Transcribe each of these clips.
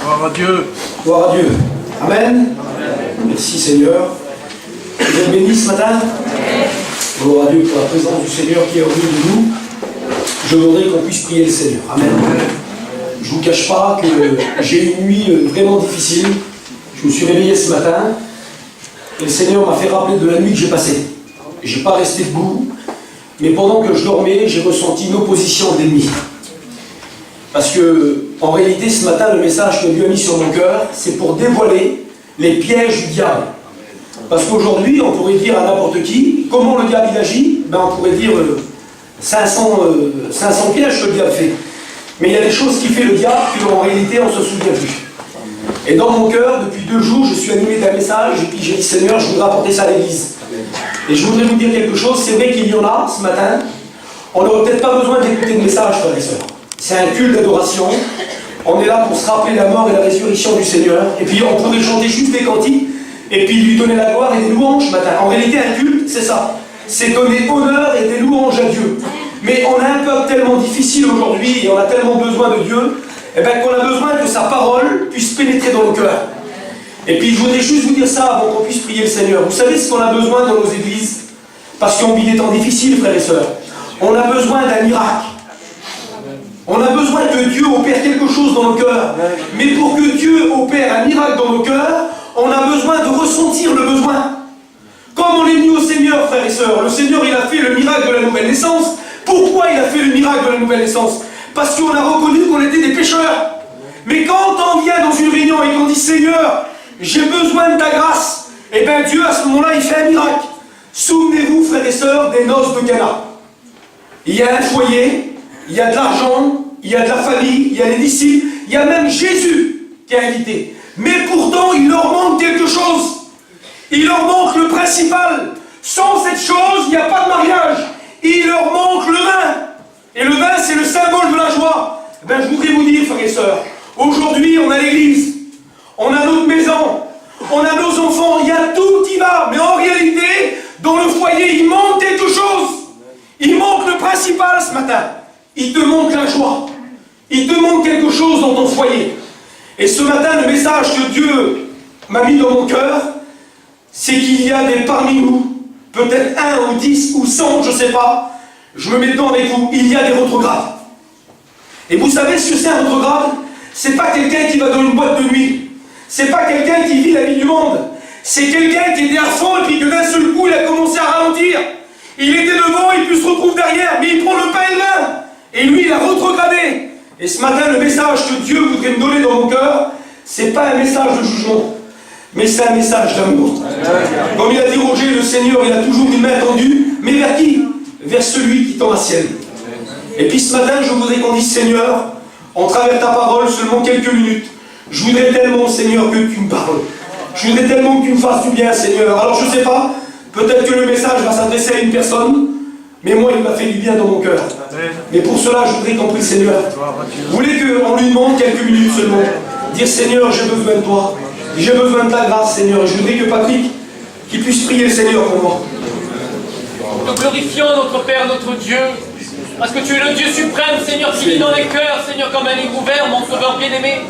Gloire à Dieu. Gloire à Dieu. Amen. Merci Seigneur. Vous êtes bénis ce matin? Gloire à Dieu pour la présence du Seigneur qui est au milieu de nous. Je voudrais qu'on puisse prier le Seigneur. Amen. Je ne vous cache pas que j'ai eu une nuit vraiment difficile. Je me suis réveillé ce matin et le Seigneur m'a fait rappeler de la nuit que j'ai passée. Je n'ai pas resté debout, mais pendant que je dormais, j'ai ressenti une opposition de l'ennemi. Parce que, en réalité, ce matin, le message que Dieu a mis sur mon cœur, c'est pour dévoiler les pièges du diable. Parce qu'aujourd'hui, on pourrait dire à n'importe qui, comment le diable il agit, ben on pourrait dire 500 pièges que le diable fait. Mais il y a des choses qui fait le diable qu'en réalité, on ne se souvient plus. Et dans mon cœur, depuis 2 jours, je suis animé d'un message, et puis j'ai dit, Seigneur, je voudrais apporter ça à l'église. Et je voudrais vous dire quelque chose, c'est vrai qu'il y en a, ce matin, on n'aurait peut-être pas besoin d'écouter de message, frères et sœurs. C'est un culte d'adoration. On est là pour se rappeler la mort et la résurrection du Seigneur. Et puis on pourrait chanter juste des cantiques et puis lui donner la gloire et des louanges ce matin. En réalité, un culte, c'est ça. C'est donner honneur et des louanges à Dieu. Mais on a un peuple tellement difficile aujourd'hui et on a tellement besoin de Dieu qu'on a besoin que sa parole puisse pénétrer dans nos cœurs. Et puis je voudrais juste vous dire ça avant qu'on puisse prier le Seigneur. Vous savez ce qu'on a besoin dans nos églises? Parce qu'on vit des temps difficiles, frères et sœurs. On a besoin d'un miracle. On a besoin que Dieu opère quelque chose dans nos cœurs. Mais pour que Dieu opère un miracle dans nos cœurs, on a besoin de ressentir le besoin. Comme on est venu au Seigneur, frères et sœurs, le Seigneur il a fait le miracle de la nouvelle naissance. Pourquoi il a fait le miracle de la nouvelle naissance? Parce qu'on a reconnu qu'on était des pécheurs. Mais quand on vient dans une réunion et qu'on dit Seigneur, j'ai besoin de ta grâce, et bien Dieu à ce moment-là il fait un miracle. Souvenez-vous, frères et sœurs, des noces de Cana. Il y a un foyer, il y a de l'argent, il y a de la famille, il y a les disciples, il y a même Jésus qui est invité. Mais pourtant, il leur manque quelque chose. Il leur manque le principal. Sans cette chose, il n'y a pas de mariage. Il leur manque le vin. Et le vin, c'est le symbole de la joie. Ben, je voudrais vous dire, frères et sœurs, aujourd'hui, on a l'église, on a notre maison, on a nos enfants, il y a tout qui va. Mais en réalité, dans le foyer, il manque quelque chose. Il manque le principal ce matin. Il te manque la joie. Il te manque quelque chose dans ton foyer. Et ce matin, le message que Dieu m'a mis dans mon cœur, c'est qu'il y a parmi nous, peut-être 1 ou 10 ou 100, je ne sais pas, je me mets dedans avec vous, il y a des rétrogrades. Et vous savez ce que c'est un rétrograde? C'est pas quelqu'un qui va dans une boîte de nuit. C'est pas quelqu'un qui vit la vie du monde. C'est quelqu'un qui était à fond et puis que d'un seul coup, il a commencé à ralentir. Il était devant, et puis il se retrouve derrière, mais il prend le pain et le vin. Et lui, il a rétrogradé. Et ce matin, le message que Dieu voudrait me donner dans mon cœur, c'est pas un message de jugement, mais c'est un message d'amour. Comme il a dit Roger, le Seigneur, il a toujours une main tendue, mais vers qui? Vers celui qui tend la sienne. Et puis ce matin, je voudrais qu'on dise, Seigneur, en travers ta parole, seulement quelques minutes, je voudrais tellement, Seigneur, que tu me parles. Je voudrais tellement que tu me fasses du bien, Seigneur. Alors je ne sais pas, peut-être que le message va s'adresser à une personne, mais moi, il m'a fait du bien dans mon cœur. Mais pour cela, je voudrais qu'on prie le Seigneur. Vous voulez qu'on lui demande quelques minutes seulement? Dire, Seigneur, j'ai besoin de toi. J'ai besoin de ta grâce, Seigneur. Et je voudrais que Patrick, qui puisse prier le Seigneur pour moi. Nous glorifions notre Père, notre Dieu, parce que tu es le Dieu suprême, Seigneur, qui vit dans les cœurs, Seigneur, comme un livre ouvert, mon Sauveur bien-aimé.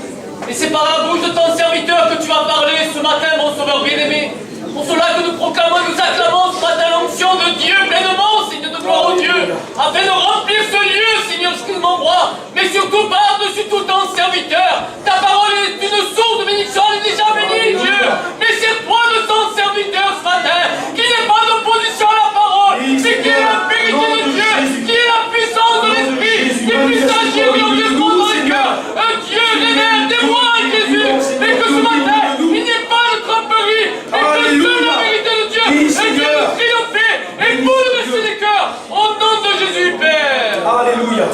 Et c'est par la bouche de ton serviteur que tu vas parler ce matin, mon Sauveur bien-aimé. Pour cela que nous proclamons et nous acclamons ce matin l'onction de Dieu pleinement, Seigneur, de gloire au Dieu, afin de remplir ce lieu, Seigneur, excuse-moi, roi, mais surtout par-dessus tout ton serviteur. Ta parole est une source de bénédiction, elle est déjà bénie, Dieu. Mais c'est toi de ton serviteur ce matin, qui n'est pas d'opposition à la parole, c'est qui est la vérité de Dieu, qui est la puissance de l'Esprit, qui puisse agir glorieusement dans les cœurs. Un Dieu révèle, témoigne, Jésus, mais que ce matin, il n'y ait pas de tromperie, mais que seule la vérité de Dieu, et Dieu nous triompher, et vous le reste des cœurs, au nom de Jésus, Père. Alléluia.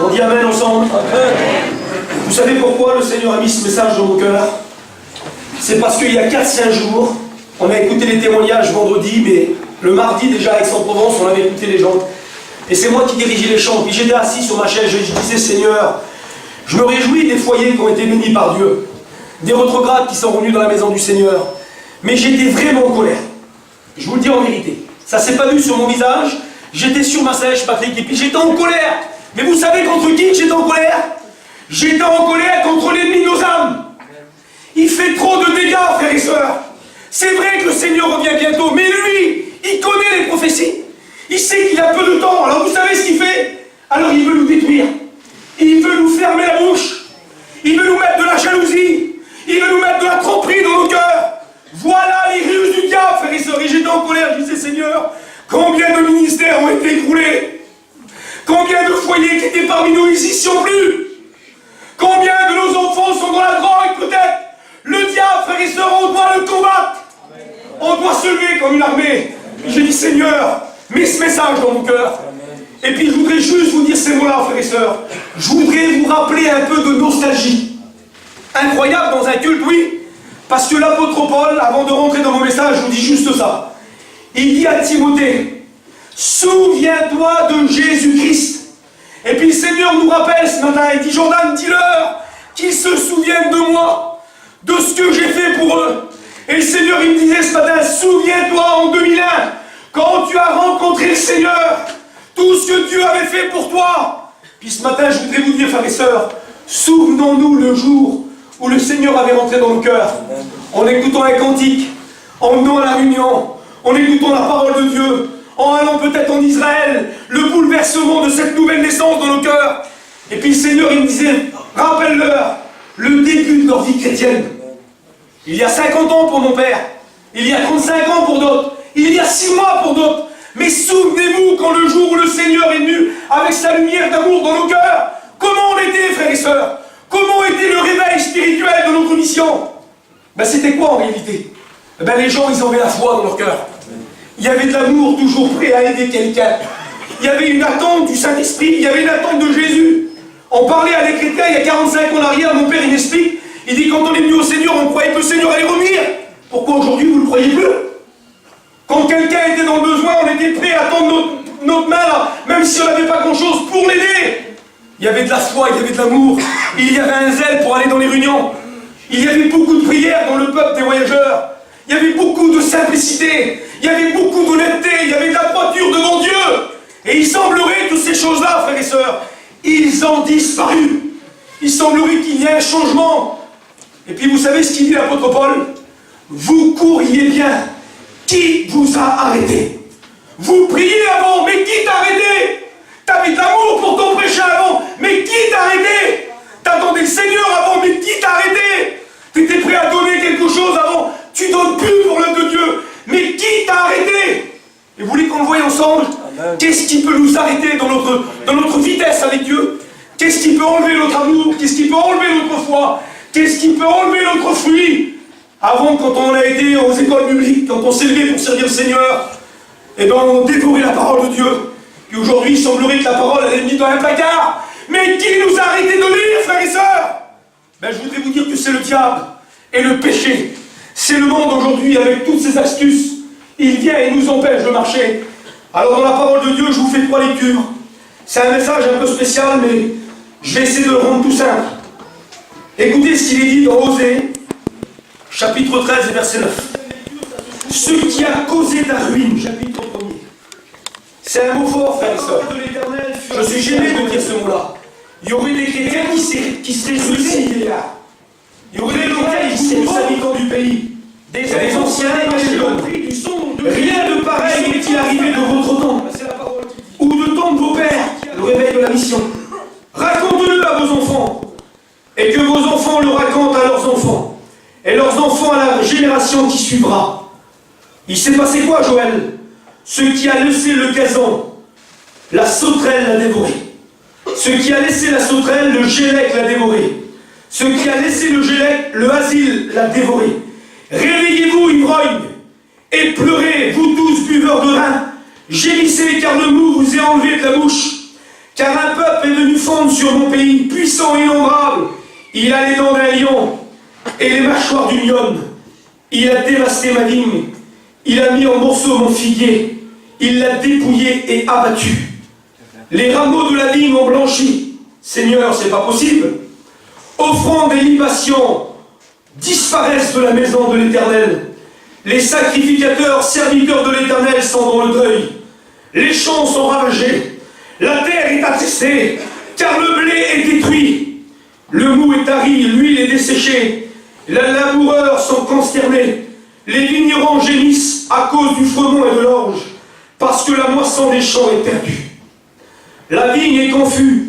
On dit Amen ensemble. Vous savez pourquoi le Seigneur a mis ce message dans mon cœur? C'est parce qu'il y a 4-5 jours, on a écouté les témoignages vendredi, mais le mardi déjà à Aix-en-Provence, on avait écouté les gens. Et c'est moi qui dirigeais les chants. Puis j'étais assis sur ma chaise, je disais, Seigneur, je me réjouis des foyers qui ont été bénis par Dieu, des rétrogrades qui sont revenus dans la maison du Seigneur. Mais j'étais vraiment en colère. Je vous le dis en vérité. Ça ne s'est pas vu sur mon visage. J'étais sur ma sèche, Patrick, et puis j'étais en colère. Mais vous savez contre qui j'étais en colère? J'étais en colère contre l'ennemi de nos fait trop de dégâts, frères et sœurs. C'est vrai que le Seigneur revient bientôt, mais lui, il connaît les prophéties. Il sait qu'il a peu de temps. Alors vous savez ce qu'il fait? Alors il veut nous détruire. Il veut nous fermer la bouche. Il veut nous mettre de la jalousie. Il veut nous mettre de la tromperie dans nos cœurs. Voilà les ruses du diable, frères et sœurs. Et j'étais en colère, je disais, Seigneur, combien de ministères ont été écroulés? Combien de foyers qui étaient parmi nous ici sont plus? Combien de nos enfants sont dans la drogue, peut-être? Le diable, frères et sœurs, on doit le combattre. On doit se lever comme une armée. J'ai dit, Seigneur, mets ce message dans mon cœur. Et puis je voudrais juste vous dire ces mots-là, frères et sœurs. Je voudrais vous rappeler un peu de nostalgie. Incroyable dans un culte, oui. Parce que l'apôtre Paul, avant de rentrer dans mon message, je vous dis juste ça. Il dit à Timothée, souviens-toi de Jésus-Christ. Et puis le Seigneur nous rappelle ce matin, il dit, Jordan, dis-leur qu'ils se souviennent de moi, de ce que j'ai fait pour eux. Et le Seigneur, il me disait ce matin, souviens-toi en 2001, quand tu as rencontré le Seigneur, tout ce que Dieu avait fait pour toi. Puis ce matin, je voudrais vous dire, frères et sœurs, souvenons-nous le jour où le Seigneur avait rentré dans nos cœurs, en écoutant un cantique, en venant à la réunion, en écoutant la parole de Dieu, en allant peut-être en Israël, le bouleversement de cette nouvelle naissance dans nos cœurs. Et puis le Seigneur, il me disait, rappelle-leur le début de leur vie chrétienne. Il y a 50 ans pour mon père, il y a 35 ans pour d'autres, il y a 6 mois pour d'autres. Mais souvenez-vous quand le jour où le Seigneur est venu avec sa lumière d'amour dans nos cœurs, comment on était, frères et sœurs? Comment était le réveil spirituel de notre mission? Ben, c'était quoi en réalité? Ben, les gens, ils avaient la foi dans leur cœur. Il y avait de l'amour toujours prêt à aider quelqu'un. Il y avait une attente du Saint-Esprit, il y avait une attente de Jésus. On parlait à des chrétiens il y a 45 ans en arrière, mon père il m'explique, il dit quand on est venu au Seigneur, on croyait que le Seigneur allait revenir. Pourquoi aujourd'hui vous ne le croyez plus? Quand quelqu'un était dans le besoin, on était prêt à tendre notre main là, même si on n'avait pas grand-chose pour l'aider. Il y avait de la foi, il y avait de l'amour, il y avait un zèle pour aller dans les réunions. Il y avait beaucoup de prières dans le peuple des voyageurs. Il y avait beaucoup de simplicité, il y avait beaucoup d'honnêteté, il y avait de la droiture devant Dieu. Et il semblerait que ces choses-là, frères et sœurs, ils ont disparu. Il semblerait qu'il y ait un changement. Et puis vous savez ce qu'il dit l'apôtre Paul? Vous courriez bien. Qui vous a arrêté? Vous priez avant, mais qui t'a arrêté? T'avais de l'amour pour ton prêcher avant, mais qui t'a arrêté? T'attendais le Seigneur avant, mais qui t'a arrêté? T'étais prêt à donner quelque chose avant, tu donnes plus pour l'œuvre de Dieu, mais qui t'a arrêté? Et vous voulez qu'on le voie ensemble? Qu'est-ce qui peut nous arrêter dans notre vitesse avec Dieu? Qu'est-ce qui peut enlever notre amour? Qu'est-ce qui peut enlever notre foi? Qu'est-ce qui peut enlever notre fruit? Avant, quand on a été aux écoles bibliques, quand on s'est levé pour servir le Seigneur, eh bien on dévorait la parole de Dieu. Et aujourd'hui, il semblerait que la parole elle est mise dans un placard. Mais qui nous a arrêté de lire, frères et sœurs? Ben, je voudrais vous dire que c'est le diable et le péché. C'est le monde aujourd'hui avec toutes ses astuces. Il vient et nous empêche de marcher. Alors dans la parole de Dieu, je vous fais 3 lectures. C'est un message un peu spécial, mais je vais essayer de le rendre tout simple. Écoutez ce qu'il est dit dans Osée, chapitre 13 et verset 9. Ce qui a causé ta ruine, chapitre 1er. C'est un mot fort, frères et sœurs. Je suis gêné de dire ce mot-là. Il y aurait des chrétiens qui seraient suicidés là. Il y aurait des locaux des habitants du pays, des anciens et des jeunes. Rien de pareil n'est-il arrivé de votre temps, ou de temps de vos pères, le réveil de la mission. Racontez-le à vos enfants, et que vos enfants le racontent à leurs enfants, et leurs enfants à la génération qui suivra. Il s'est passé quoi, Joël? Ce qui a laissé le gazon, la sauterelle l'a dévoré. Ce qui a laissé la sauterelle, le gélec l'a dévoré. Ce qui a laissé le gélec, le asile l'a dévoré. Réveillez-vous, ivrognes, et pleurez, vous tous buveurs de vin. Gémissez, car le mou vous est enlevé de la bouche. Car un peuple est venu fondre sur mon pays, puissant et innombrable. Il a les dents d'un lion et les mâchoires d'une lionne. Il a dévasté ma vigne. Il a mis en morceaux mon figuier. Il l'a dépouillé et abattu. Les rameaux de la vigne ont blanchi. Seigneur, c'est pas possible. Offrandes et libations disparaissent de la maison de l'Éternel. Les sacrificateurs, serviteurs de l'Éternel sont dans le deuil. Les champs sont ravagés. La terre est attestée, car le blé est détruit. Le mou est tari, l'huile est desséchée, Les laboureurs sont consternés. Les vignerons gémissent à cause du froment et de l'orge, parce que la moisson des champs est perdue. La vigne est confuse,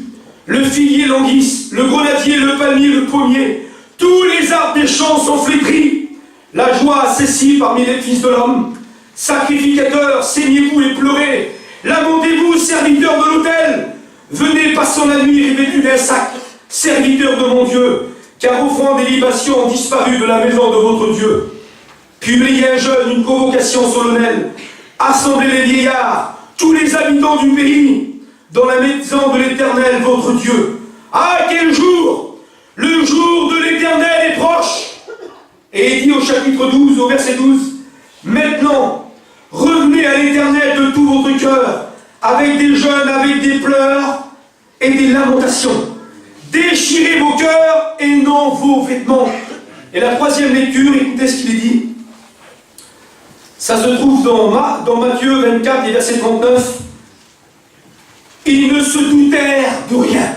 le figuier languisse, le grenadier, le palmier, le pommier, tous les arbres des champs sont flétris. La joie a cessé parmi les fils de l'homme. Sacrificateurs, saignez-vous et pleurez. Lamentez-vous, serviteurs de l'autel. Venez, passons la nuit revêtus d'un sac, serviteurs de mon Dieu, car offrandes et libations ont disparu de la maison de votre Dieu. Publiez un jeûne, une convocation solennelle. Assemblez les vieillards, tous les habitants du pays, dans la maison de l'Éternel, votre Dieu. Ah, quel jour! Le jour de l'Éternel est proche. Et il dit au chapitre 12, au verset 12, maintenant, revenez à l'Éternel de tout votre cœur, avec des jeûnes, avec des pleurs et des lamentations. Déchirez vos cœurs et non vos vêtements. Et la troisième lecture, écoutez ce qu'il est dit. Ça se trouve dans Matthieu 24, et verset 39. Ils ne se doutèrent de rien.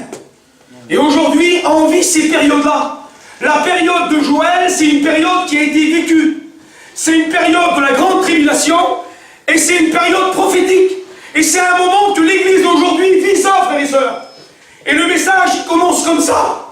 Et aujourd'hui, on vit ces périodes-là. La période de Joël, c'est une période qui a été vécue. C'est une période de la grande tribulation, et c'est une période prophétique. Et c'est un moment que l'Église d'aujourd'hui vit ça, frères et sœurs. Et le message, il commence comme ça.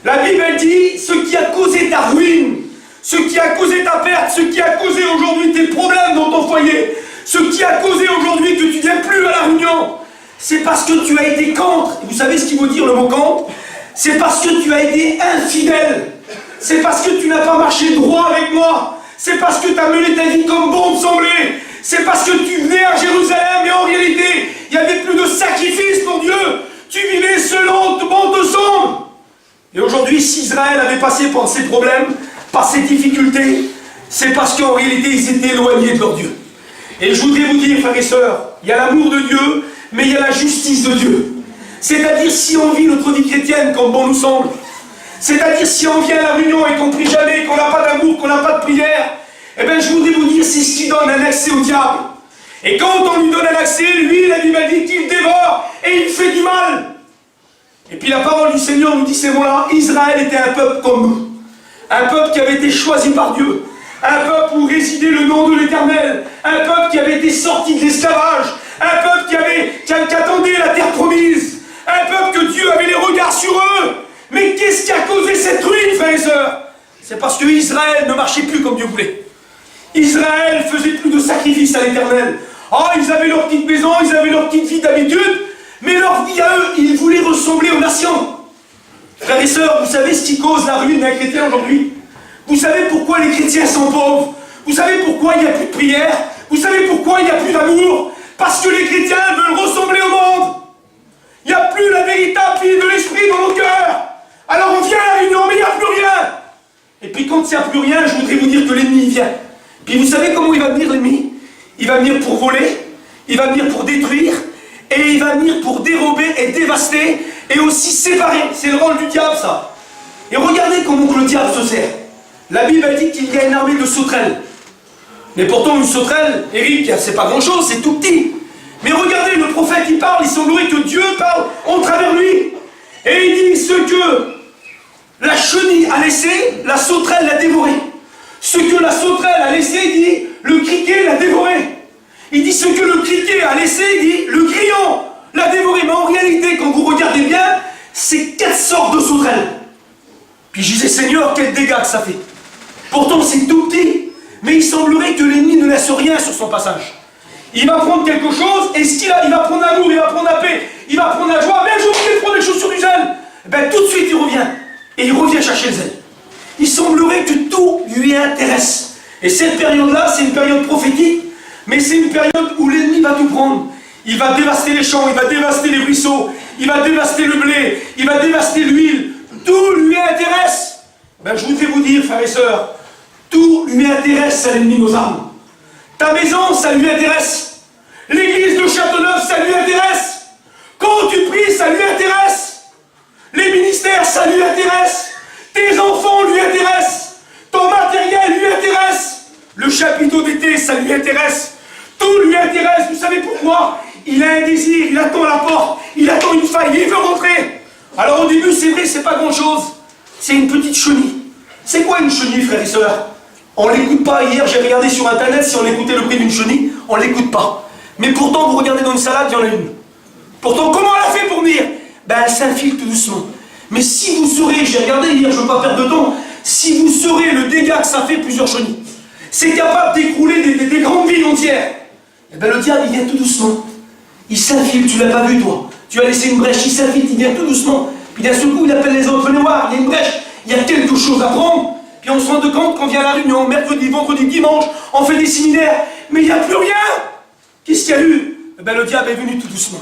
La Bible, elle dit, ce qui a causé ta ruine, ce qui a causé ta perte, ce qui a causé aujourd'hui tes problèmes dans ton foyer, ce qui a causé aujourd'hui que tu ne viens plus à la réunion, c'est parce que tu as été contre. Vous savez ce qu'il veut dire le mot contre? C'est parce que tu as été infidèle. C'est parce que tu n'as pas marché droit avec moi. C'est parce que tu as mené ta vie comme bon te semblait. C'est parce que tu venais à Jérusalem, mais en réalité, il n'y avait plus de sacrifice pour Dieu. Tu vivais selon bon te semble. Et aujourd'hui, si Israël avait passé par ces problèmes, par ces difficultés, c'est parce qu'en réalité, ils étaient éloignés de leur Dieu. Et je voudrais vous dire, frères et sœurs, il y a l'amour de Dieu, mais il y a la justice de Dieu. C'est-à-dire, si on vit notre vie chrétienne comme bon nous semble, c'est-à-dire, si on vient à la réunion et qu'on prie jamais, qu'on n'a pas d'amour, qu'on n'a pas de prière, eh bien, je voudrais vous dire, c'est ce qui donne un accès au diable. Et quand on lui donne un accès, lui, la Bible dit qu'il dévore et il fait du mal. Et puis la parole du Seigneur nous dit, c'est voilà, Israël était un peuple comme nous. Un peuple qui avait été choisi par Dieu. Un peuple où résidait le nom de l'Éternel. Un peuple qui avait été sorti de l'esclavage. Un peuple qui attendait la terre promise. Un peuple que Dieu avait les regards sur eux. Mais qu'est-ce qui a causé cette ruine, frères et sœurs? C'est parce que Israël ne marchait plus comme Dieu voulait. Israël faisait plus de sacrifices à l'Éternel. Oh, ils avaient leur petite maison, ils avaient leur petite vie d'habitude, mais leur vie à eux, ils voulaient ressembler aux nations. Frères et sœurs, vous savez ce qui cause la ruine d'un chrétien aujourd'hui? Vous savez pourquoi les chrétiens sont pauvres? Vous savez pourquoi il n'y a plus de prière? Vous savez pourquoi il n'y a plus d'amour? Parce que les chrétiens veulent ressembler au monde. Il n'y a plus la véritable vie de l'esprit dans nos cœurs. Alors on vient à la réunion, mais il n'y a plus rien. Et puis quand il n'y a plus rien, je voudrais vous dire que l'ennemi vient. Puis vous savez comment il va venir, l'ennemi? Il va venir pour voler, il va venir pour détruire, et il va venir pour dérober et dévaster, et aussi séparer. C'est le rôle du diable, ça. Et regardez comment que le diable se sert. La Bible a dit qu'il y a une armée de sauterelles. Mais pourtant, une sauterelle, Eric, c'est pas grand-chose, c'est tout petit. Mais regardez, le prophète, il parle, il semblerait que Dieu parle en travers lui. Et il dit ce que la chenille a laissé, la sauterelle l'a dévoré. Ce que la sauterelle a laissé, il dit, le criquet l'a dévoré. Il dit ce que le criquet a laissé, il dit, le grillon l'a dévoré. Mais en réalité, quand vous regardez bien, c'est 4 sortes de sauterelles. Puis je disais, Seigneur, quel dégât que ça fait. Pourtant, c'est tout petit. Mais il semblerait que l'ennemi ne laisse rien sur son passage. Il va prendre quelque chose, et ce qu'il a, il va prendre l'amour, il va prendre la paix, il va prendre la joie. Même jour qu'il prend des chaussures du zèle, ben tout de suite il revient. Et il revient chercher le zèle. Il semblerait que tout lui intéresse. Et cette période-là, c'est une période prophétique, mais c'est une période où l'ennemi va tout prendre. Il va dévaster les champs, il va dévaster les ruisseaux, il va dévaster le blé, il va dévaster l'huile. Tout lui intéresse. Ben, je voudrais vous dire, frères et sœurs, tout lui intéresse à l'ennemi de nos âmes. Ta maison, ça lui intéresse. L'église de Châteauneuf, ça lui intéresse. Quand tu pries, ça lui intéresse. Les ministères, ça lui intéresse. Tes enfants lui intéressent. Ton matériel lui intéresse. Le chapiteau d'été, ça lui intéresse. Tout lui intéresse. Vous savez pourquoi? Il a un désir, il attend la porte, il attend une faille, il veut rentrer. Alors au début, c'est vrai, c'est pas grand-chose. C'est une petite chenille. C'est quoi une chenille, frères et sœurs? On l'écoute pas. Hier, j'ai regardé sur Internet, si on écoutait le prix d'une chenille, on l'écoute pas. Mais pourtant, vous regardez dans une salade, il y en a une. Pourtant, comment elle a fait pour venir? Ben, elle s'infile tout doucement. Mais si vous saurez, j'ai regardé hier, je ne veux pas perdre de temps, si vous saurez le dégât que ça fait, plusieurs chenilles, c'est capable d'écrouler des grandes villes entières. Eh ben, le diable, il vient tout doucement. Il s'infile, tu l'as pas vu, toi. Tu as laissé une brèche, il s'infile, il vient tout doucement. Puis d'un seul coup, il appelle les autres, venez voir, il y a une brèche, il y a quelque chose à prendre. Puis on se rend compte qu'on vient à la réunion, mercredi, vendredi, dimanche, on fait des séminaires, mais il n'y a plus rien. Qu'est-ce qu'il y a eu? Eh ben, le diable est venu tout doucement.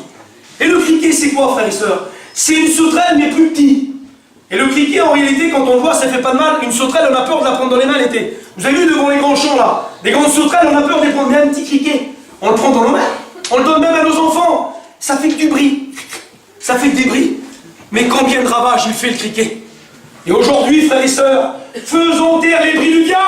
Et le criquet, c'est quoi, frères et sœurs? C'est une sauterelle, mais plus petit. Et le criquet, en réalité, quand on le voit, ça fait pas de mal. Une sauterelle, on a peur de la prendre dans les mains l'été. Vous avez vu devant les grands champs, là, des grandes sauterelles, on a peur de les prendre. Mais un petit criquet, on le prend dans nos mains. On le donne même à nos enfants. Ça fait que du bruit. Ça fait que des bruits. Mais combien de ravages il fait, le criquet? Et aujourd'hui, frères et sœurs, faisons taire les bruits du diable.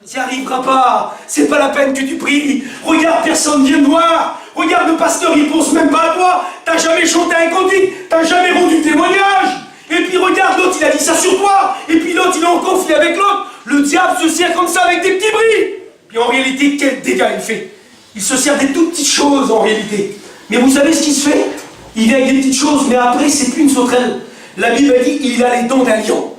Tu n'y arriveras pas. C'est pas la peine que tu pries. Regarde, personne vient te voir. Regarde, le pasteur, il pense même pas à toi. T'as jamais chanté un cantique. T'as jamais rendu témoignage. Et puis regarde, l'autre, il a dit ça sur toi. Et puis l'autre, il est en conflit avec l'autre. Le diable se sert comme ça avec des petits bruits. Puis en réalité, quel dégât il fait? Il se sert des toutes petites choses en réalité. Mais vous savez ce qui se fait? Il vient avec des petites choses, mais après, c'est plus une sauterelle. La Bible dit il a les dents d'un lion.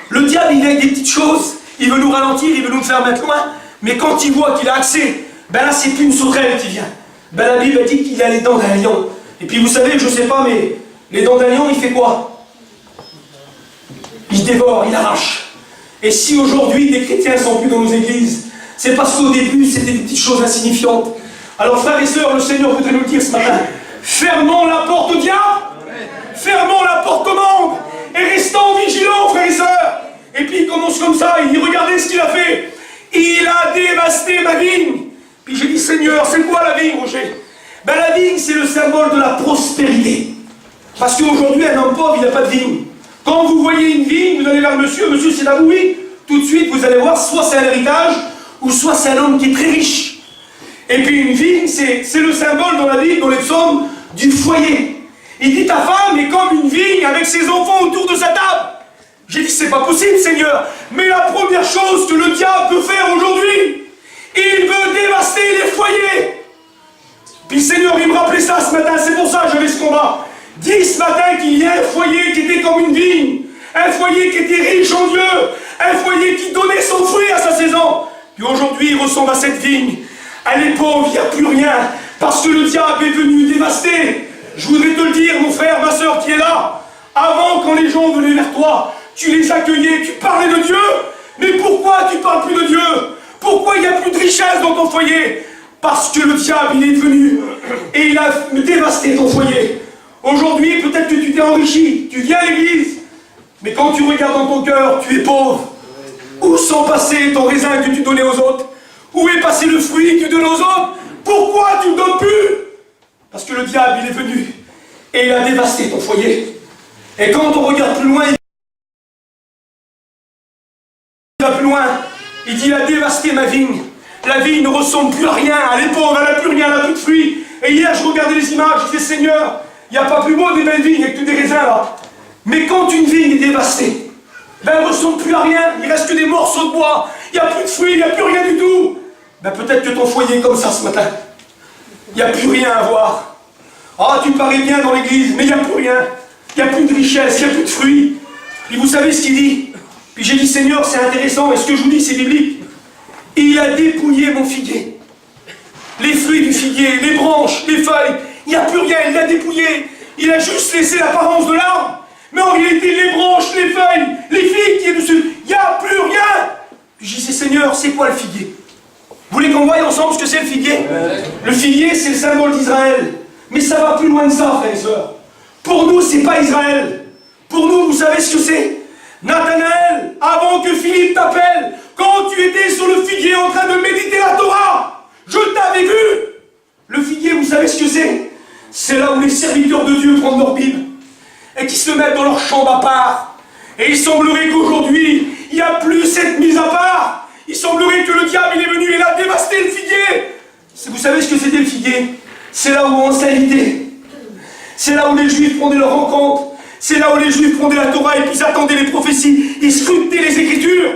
Le diable, il vient avec des petites choses. Il veut nous ralentir, il veut nous faire mettre loin. Mais quand il voit qu'il a accès, ben là, c'est plus une sauterelle qui vient. Ben la Bible dit qu'il a les dents d'un lion. Et puis vous savez, je sais pas, mais les dents d'un lion, il fait quoi? Il dévore, il arrache. Et si aujourd'hui des chrétiens sont plus dans nos églises, c'est parce qu'au début, c'était des petites choses insignifiantes. Alors frères et sœurs, le Seigneur voudrait nous le dire ce matin. Fermons la porte au diable. Fermons la porte au monde. Et restons vigilants, frères et sœurs. Et puis il commence comme ça, il dit, regardez ce qu'il a fait. Il a dévasté ma vigne. Puis j'ai dit, Seigneur, c'est quoi la vigne, Roger? Ben la vigne, c'est le symbole de la prospérité. Parce qu'aujourd'hui, un homme pauvre, il n'a pas de vigne. Quand vous voyez une vigne, vous allez vers monsieur, monsieur c'est la oui. Tout de suite, vous allez voir, soit c'est un héritage, ou soit c'est un homme qui est très riche. Et puis une vigne, c'est le symbole dans la Bible, dans les psaumes, du foyer. Il dit, ta femme est comme une vigne avec ses enfants autour de sa table. J'ai dit, c'est pas possible, Seigneur. Mais la première chose que le diable peut faire aujourd'hui, il veut dévaster les foyers. Puis le Seigneur, il me rappelait ça ce matin, c'est pour ça que j'avais ce combat. Dis ce matin qu'il y a un foyer qui était comme une vigne, un foyer qui était riche en Dieu, un foyer qui donnait son fruit à sa saison. Puis aujourd'hui, il ressemble à cette vigne. Elle est pauvre, il n'y a plus rien, parce que le diable est venu dévaster. Je voudrais te le dire, mon frère, ma soeur qui est là. Avant, quand les gens venaient vers toi, tu les accueillais, tu parlais de Dieu. Mais pourquoi tu ne parles plus de Dieu? Pourquoi il n'y a plus de richesse dans ton foyer? Parce que le diable, il est venu et il a dévasté ton foyer. Aujourd'hui, peut-être que tu t'es enrichi, tu viens à l'église, mais quand tu regardes dans ton cœur, tu es pauvre. Où sont passés ton raisin que tu donnais aux autres? Où est passé le fruit que tu donnes aux autres? Pourquoi tu ne donnes plus? Parce que le diable, il est venu et il a dévasté ton foyer. Et quand on regarde plus loin, il va plus loin. Il dit, il a dévasté ma vigne. La vigne ne ressemble plus à rien. Elle est pauvre, elle n'a plus rien, elle n'a plus de fruits. Et hier, je regardais les images, je disais, Seigneur, il n'y a pas plus beau des belles vignes avec tous des raisins là. Mais quand une vigne est dévastée, ben, elle ne ressemble plus à rien. Il reste que des morceaux de bois. Il n'y a plus de fruits, il n'y a plus rien du tout. Ben, peut-être que ton foyer est comme ça ce matin. Il n'y a plus rien à voir. Ah, tu parais bien dans l'église, mais il n'y a plus rien. Il n'y a plus de richesse, il n'y a plus de fruits. Puis vous savez ce qu'il dit? Puis j'ai dit, Seigneur, c'est intéressant, et ce que je vous dis, c'est biblique. Il a dépouillé mon figuier. Les fruits du figuier, les branches, les feuilles, il n'y a plus rien, il l'a dépouillé. Il a juste laissé l'apparence de l'arbre. Mais en réalité, les branches, les feuilles, les figues qui est dessus, il n'y a plus rien. Puis j'ai dit, Seigneur, c'est quoi le figuier? Vous voulez qu'on voie ensemble ce que c'est le figuier? Le figuier, c'est le symbole d'Israël. Mais ça va plus loin que ça, frères et sœurs. Pour nous, c'est pas Israël. Pour nous, vous savez ce que c'est? Nathanaël, avant que Philippe t'appelle, quand tu étais sur le figuier en train de méditer la Torah, je t'avais vu. Le figuier, vous savez ce que c'est? C'est là où les serviteurs de Dieu prennent leur Bible et qui se mettent dans leur chambre à part. Et il semblerait qu'aujourd'hui, il n'y a plus cette mise à part. Il semblerait que le diable il est venu et il a dévasté le figuier. Vous savez ce que c'était le figuier? C'est là où on s'invitait. C'est là où les Juifs prenaient leur rencontre. C'est là où les Juifs prenaient la Torah et puis ils attendaient les prophéties. Ils scrutaient les Écritures.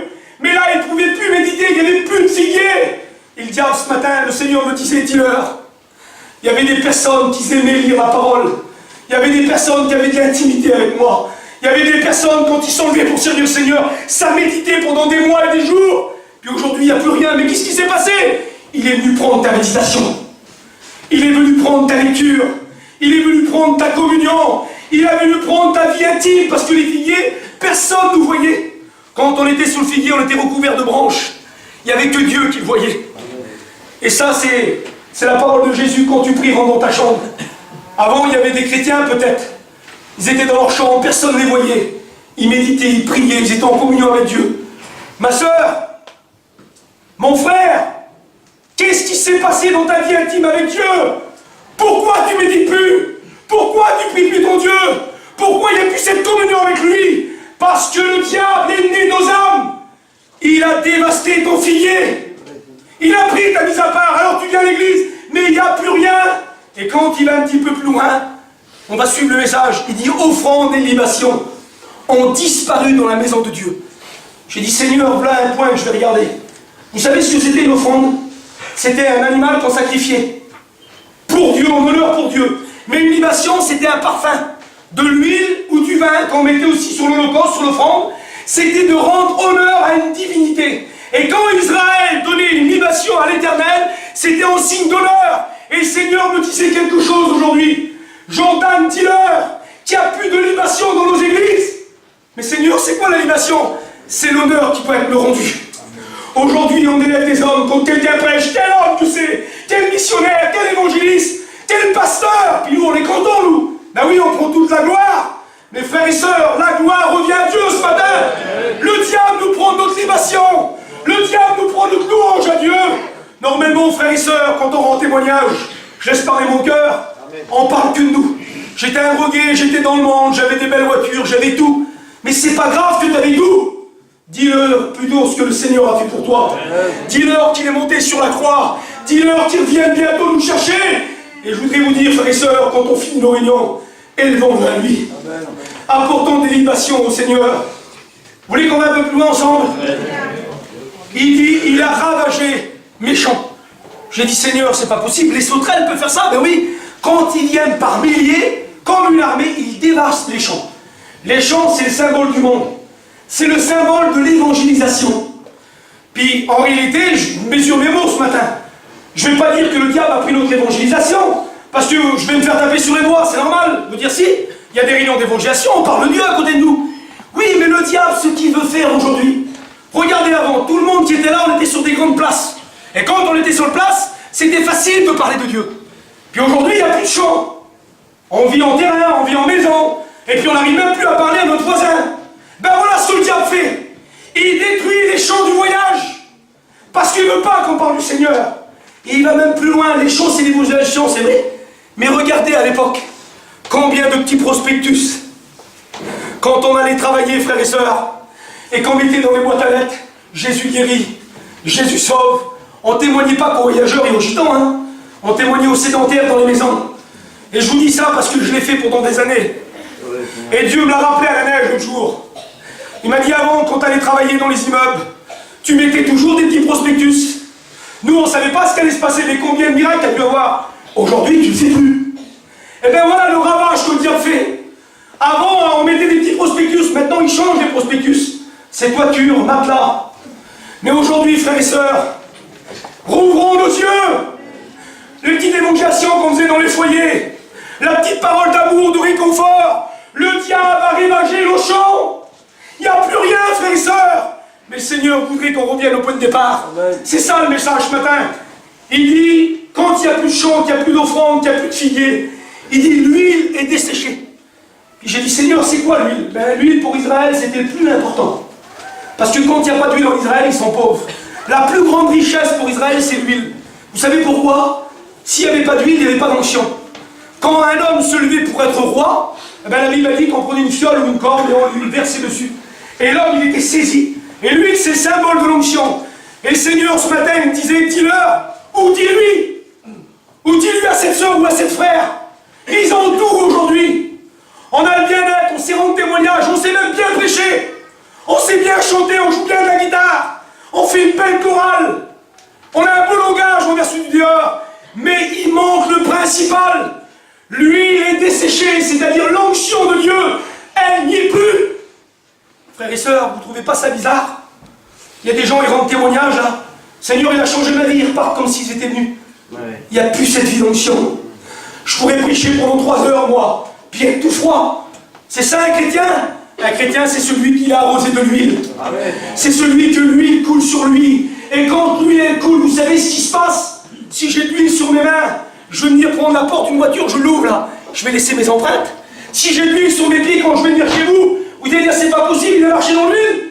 le diable, ce matin, le Seigneur me disait, dis-leur, il y avait des personnes qui aimaient lire la parole. Il y avait des personnes qui avaient de l'intimité avec moi. Il y avait des personnes, quand ils sont levés pour servir le Seigneur, ça méditait pendant des mois et des jours. Puis aujourd'hui, il n'y a plus rien. Mais qu'est-ce qui s'est passé? Il est venu prendre ta méditation. Il est venu prendre ta lecture. Il est venu prendre ta communion. Il est venu prendre ta vie intime. Parce que les figuiers, personne ne nous voyait. Quand on était sous le figuier, on était recouvert de branches. Il n'y avait que Dieu qui le voyait. Et ça, c'est la parole de Jésus quand tu pries, rentre dans ta chambre. Avant, il y avait des chrétiens, peut-être. Ils étaient dans leur chambre, personne ne les voyait. Ils méditaient, ils priaient, ils étaient en communion avec Dieu. Ma sœur, mon frère, qu'est-ce qui s'est passé dans ta vie intime avec Dieu? Pourquoi tu ne médites plus? Pourquoi tu pries plus ton Dieu? Pourquoi il n'y a plus cette communion avec lui? Parce que le diable, l'ennemi de nos âmes, il a dévasté ton figuier. Il a pris ta mise à part. Alors tu viens à l'église, mais il n'y a plus rien. Et quand il va un petit peu plus loin, on va suivre le message. Il dit offrande et libation ont disparu dans la maison de Dieu. J'ai dit Seigneur, voilà un point que je vais regarder. Vous savez ce que c'était une offrande? C'était un animal qu'on sacrifiait. Pour Dieu, en honneur pour Dieu. Mais une libation, c'était un parfum. De l'huile ou du vin qu'on mettait aussi sur l'holocauste, sur l'offrande. C'était de rendre honneur à une divinité. Et quand Israël donnait une libation à l'Éternel, c'était en signe d'honneur. Et le Seigneur me disait quelque chose aujourd'hui. Jordan, dis-leur qu'il n'y a plus de libation dans nos églises. Mais Seigneur, c'est quoi la libation? C'est l'honneur qui peut être rendu. Aujourd'hui, on élève des hommes. Quand quelqu'un prêche, quel homme tu sais, quel missionnaire, quel évangéliste, quel pasteur. Puis nous, on est contents, nous. Ben oui, on prend toute la gloire. Mes frères et sœurs, la gloire revient à Dieu ce matin. Le diable nous prend notre libation. Le diable nous prend notre louange à Dieu. Normalement, frères et sœurs, quand on rend témoignage, je laisse parler mon cœur, on parle que de nous. J'étais un drogué, j'étais dans le monde, j'avais des belles voitures, j'avais tout. Mais c'est pas grave que tu avais tout. Dis-leur plutôt ce que le Seigneur a fait pour toi. Dis-leur qu'il est monté sur la croix. Dis-leur qu'il vient bientôt nous chercher. Et je voudrais vous dire, frères et sœurs, quand on finit nos réunions, élevons-nous à lui. Apportons des libations au Seigneur. Vous voulez qu'on va un peu plus loin ensemble? Il dit, il a ravagé mes champs. J'ai dit, Seigneur, c'est pas possible. Les sauterelles peuvent faire ça? Ben oui. Quand ils viennent par milliers, comme une armée, ils dévastent les champs. Les champs, c'est le symbole du monde. C'est le symbole de l'évangélisation. Puis, en réalité, je mesure mes mots ce matin. Je ne vais pas dire que le diable a pris notre évangélisation, parce que je vais me faire taper sur les doigts, c'est normal. Vous dire si, il y a des réunions d'évangélisation, on parle de Dieu à côté de nous. Oui, mais le diable, ce qu'il veut faire aujourd'hui, regardez avant, tout le monde qui était là, on était sur des grandes places. Et quand on était sur place, c'était facile de parler de Dieu. Puis aujourd'hui, il n'y a plus de champs. On vit en terrain, on vit en maison, et puis on n'arrive même plus à parler à notre voisin. Ben voilà ce que le diable fait. Il détruit les champs du voyage, parce qu'il ne veut pas qu'on parle du Seigneur. Et il va même plus loin, les champs c'est l'évangélisation, c'est vrai. Mais regardez à l'époque, combien de petits prospectus, quand on allait travailler, frères et sœurs, et qu'on mettait dans les boîtes à lettres, Jésus guérit, Jésus sauve, on ne témoignait pas qu'aux voyageurs et aux gitans, hein. On témoignait aux sédentaires dans les maisons. Et je vous dis ça parce que je l'ai fait pendant des années. Et Dieu me l'a rappelé à la neige l'autre jour. Il m'a dit avant, quand tu allais travailler dans les immeubles, tu mettais toujours des petits prospectus. Nous, on ne savait pas ce qu'allait se passer, mais combien de miracles tu as pu avoir. Aujourd'hui, tu ne le sais plus. Et bien voilà le ravage que le diable fait. Avant, on mettait des petits prospectus, maintenant il change les prospectus. C'est toiture, matelas. Mais aujourd'hui, frères et sœurs, rouvrons nos yeux. Les petites évangélisations qu'on faisait dans les foyers, la petite parole d'amour, de réconfort, le diable a ravagé nos champs. Il n'y a plus rien, frères et sœurs. Mais le Seigneur voudrait qu'on revienne au point de départ. C'est ça le message ce matin. Il dit, quand il n'y a plus de champs, qu'il n'y a plus d'offrande, qu'il n'y a plus de figuier, il dit, l'huile est desséchée. Puis j'ai dit, Seigneur, c'est quoi l'huile? Ben, l'huile pour Israël, c'était le plus important. Parce que quand il n'y a pas d'huile en Israël, ils sont pauvres. La plus grande richesse pour Israël, c'est l'huile. Vous savez pourquoi? S'il n'y avait pas d'huile, il n'y avait pas d'onction. Quand un homme se levait pour être roi, ben, la Bible a dit qu'on prenait une fiole ou une corde et on lui versait dessus. Et l'homme, il était saisi. Et l'huile, c'est le symbole de l'onction. Et le Seigneur, ce matin, il me disait, dis-leur, ou dis-lui à cette soeur ou à cette frère. Ils ont tout aujourd'hui. On a le bien-être, on sait rendre témoignage, on sait même bien prêcher. On sait bien chanter, on joue bien de la guitare. On fait une belle chorale. On a un beau langage envers celui du dehors, mais il manque le principal. L'huile est desséchée, c'est-à-dire l'onction de Dieu, elle n'y est plus. Frères et sœurs, vous ne trouvez pas ça bizarre? Il y a des gens, ils rendent témoignage là. Seigneur, il a changé ma vie, ils repartent comme s'ils étaient venus. Il n'y a plus cette vie d'onction. Je pourrais prêcher pendant 3 heures, moi, puis être tout froid. C'est ça un chrétien? Un chrétien, c'est celui qui a arrosé de l'huile. C'est celui que l'huile coule sur lui. Et quand l'huile elle coule, vous savez ce qui se passe? Si j'ai de l'huile sur mes mains, je vais venir prendre la porte d'une voiture, je l'ouvre là, je vais laisser mes empreintes. Si j'ai de l'huile sur mes pieds quand je vais venir chez vous, vous allez dire c'est pas possible, il a marché dans l'huile.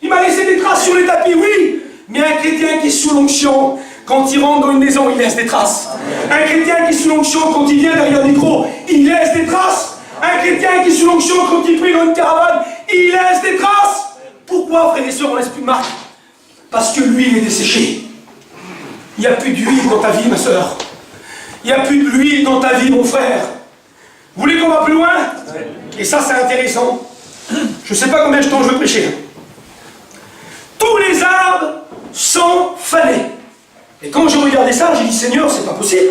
Il m'a laissé des traces sur les tapis, oui. Mais un chrétien qui est sous l'onction, quand il rentre dans une maison, il laisse des traces. Un chrétien qui est sous l'onction, quand il vient derrière le micro, il laisse des traces. Un chrétien qui est sous l'onction, quand il prie dans une caravane, il laisse des traces. Pourquoi, frères et sœurs, on laisse plus de marque? Parce que l'huile est desséchée. Il n'y a plus d'huile dans ta vie, ma sœur. Il n'y a plus d'huile dans ta vie, mon frère. Vous voulez qu'on va plus loin? Et ça, c'est intéressant. Je ne sais pas combien de temps je veux prêcher. Tous les arbres sont fanés. Et quand j'ai regardé ça, j'ai dit, Seigneur, c'est pas possible.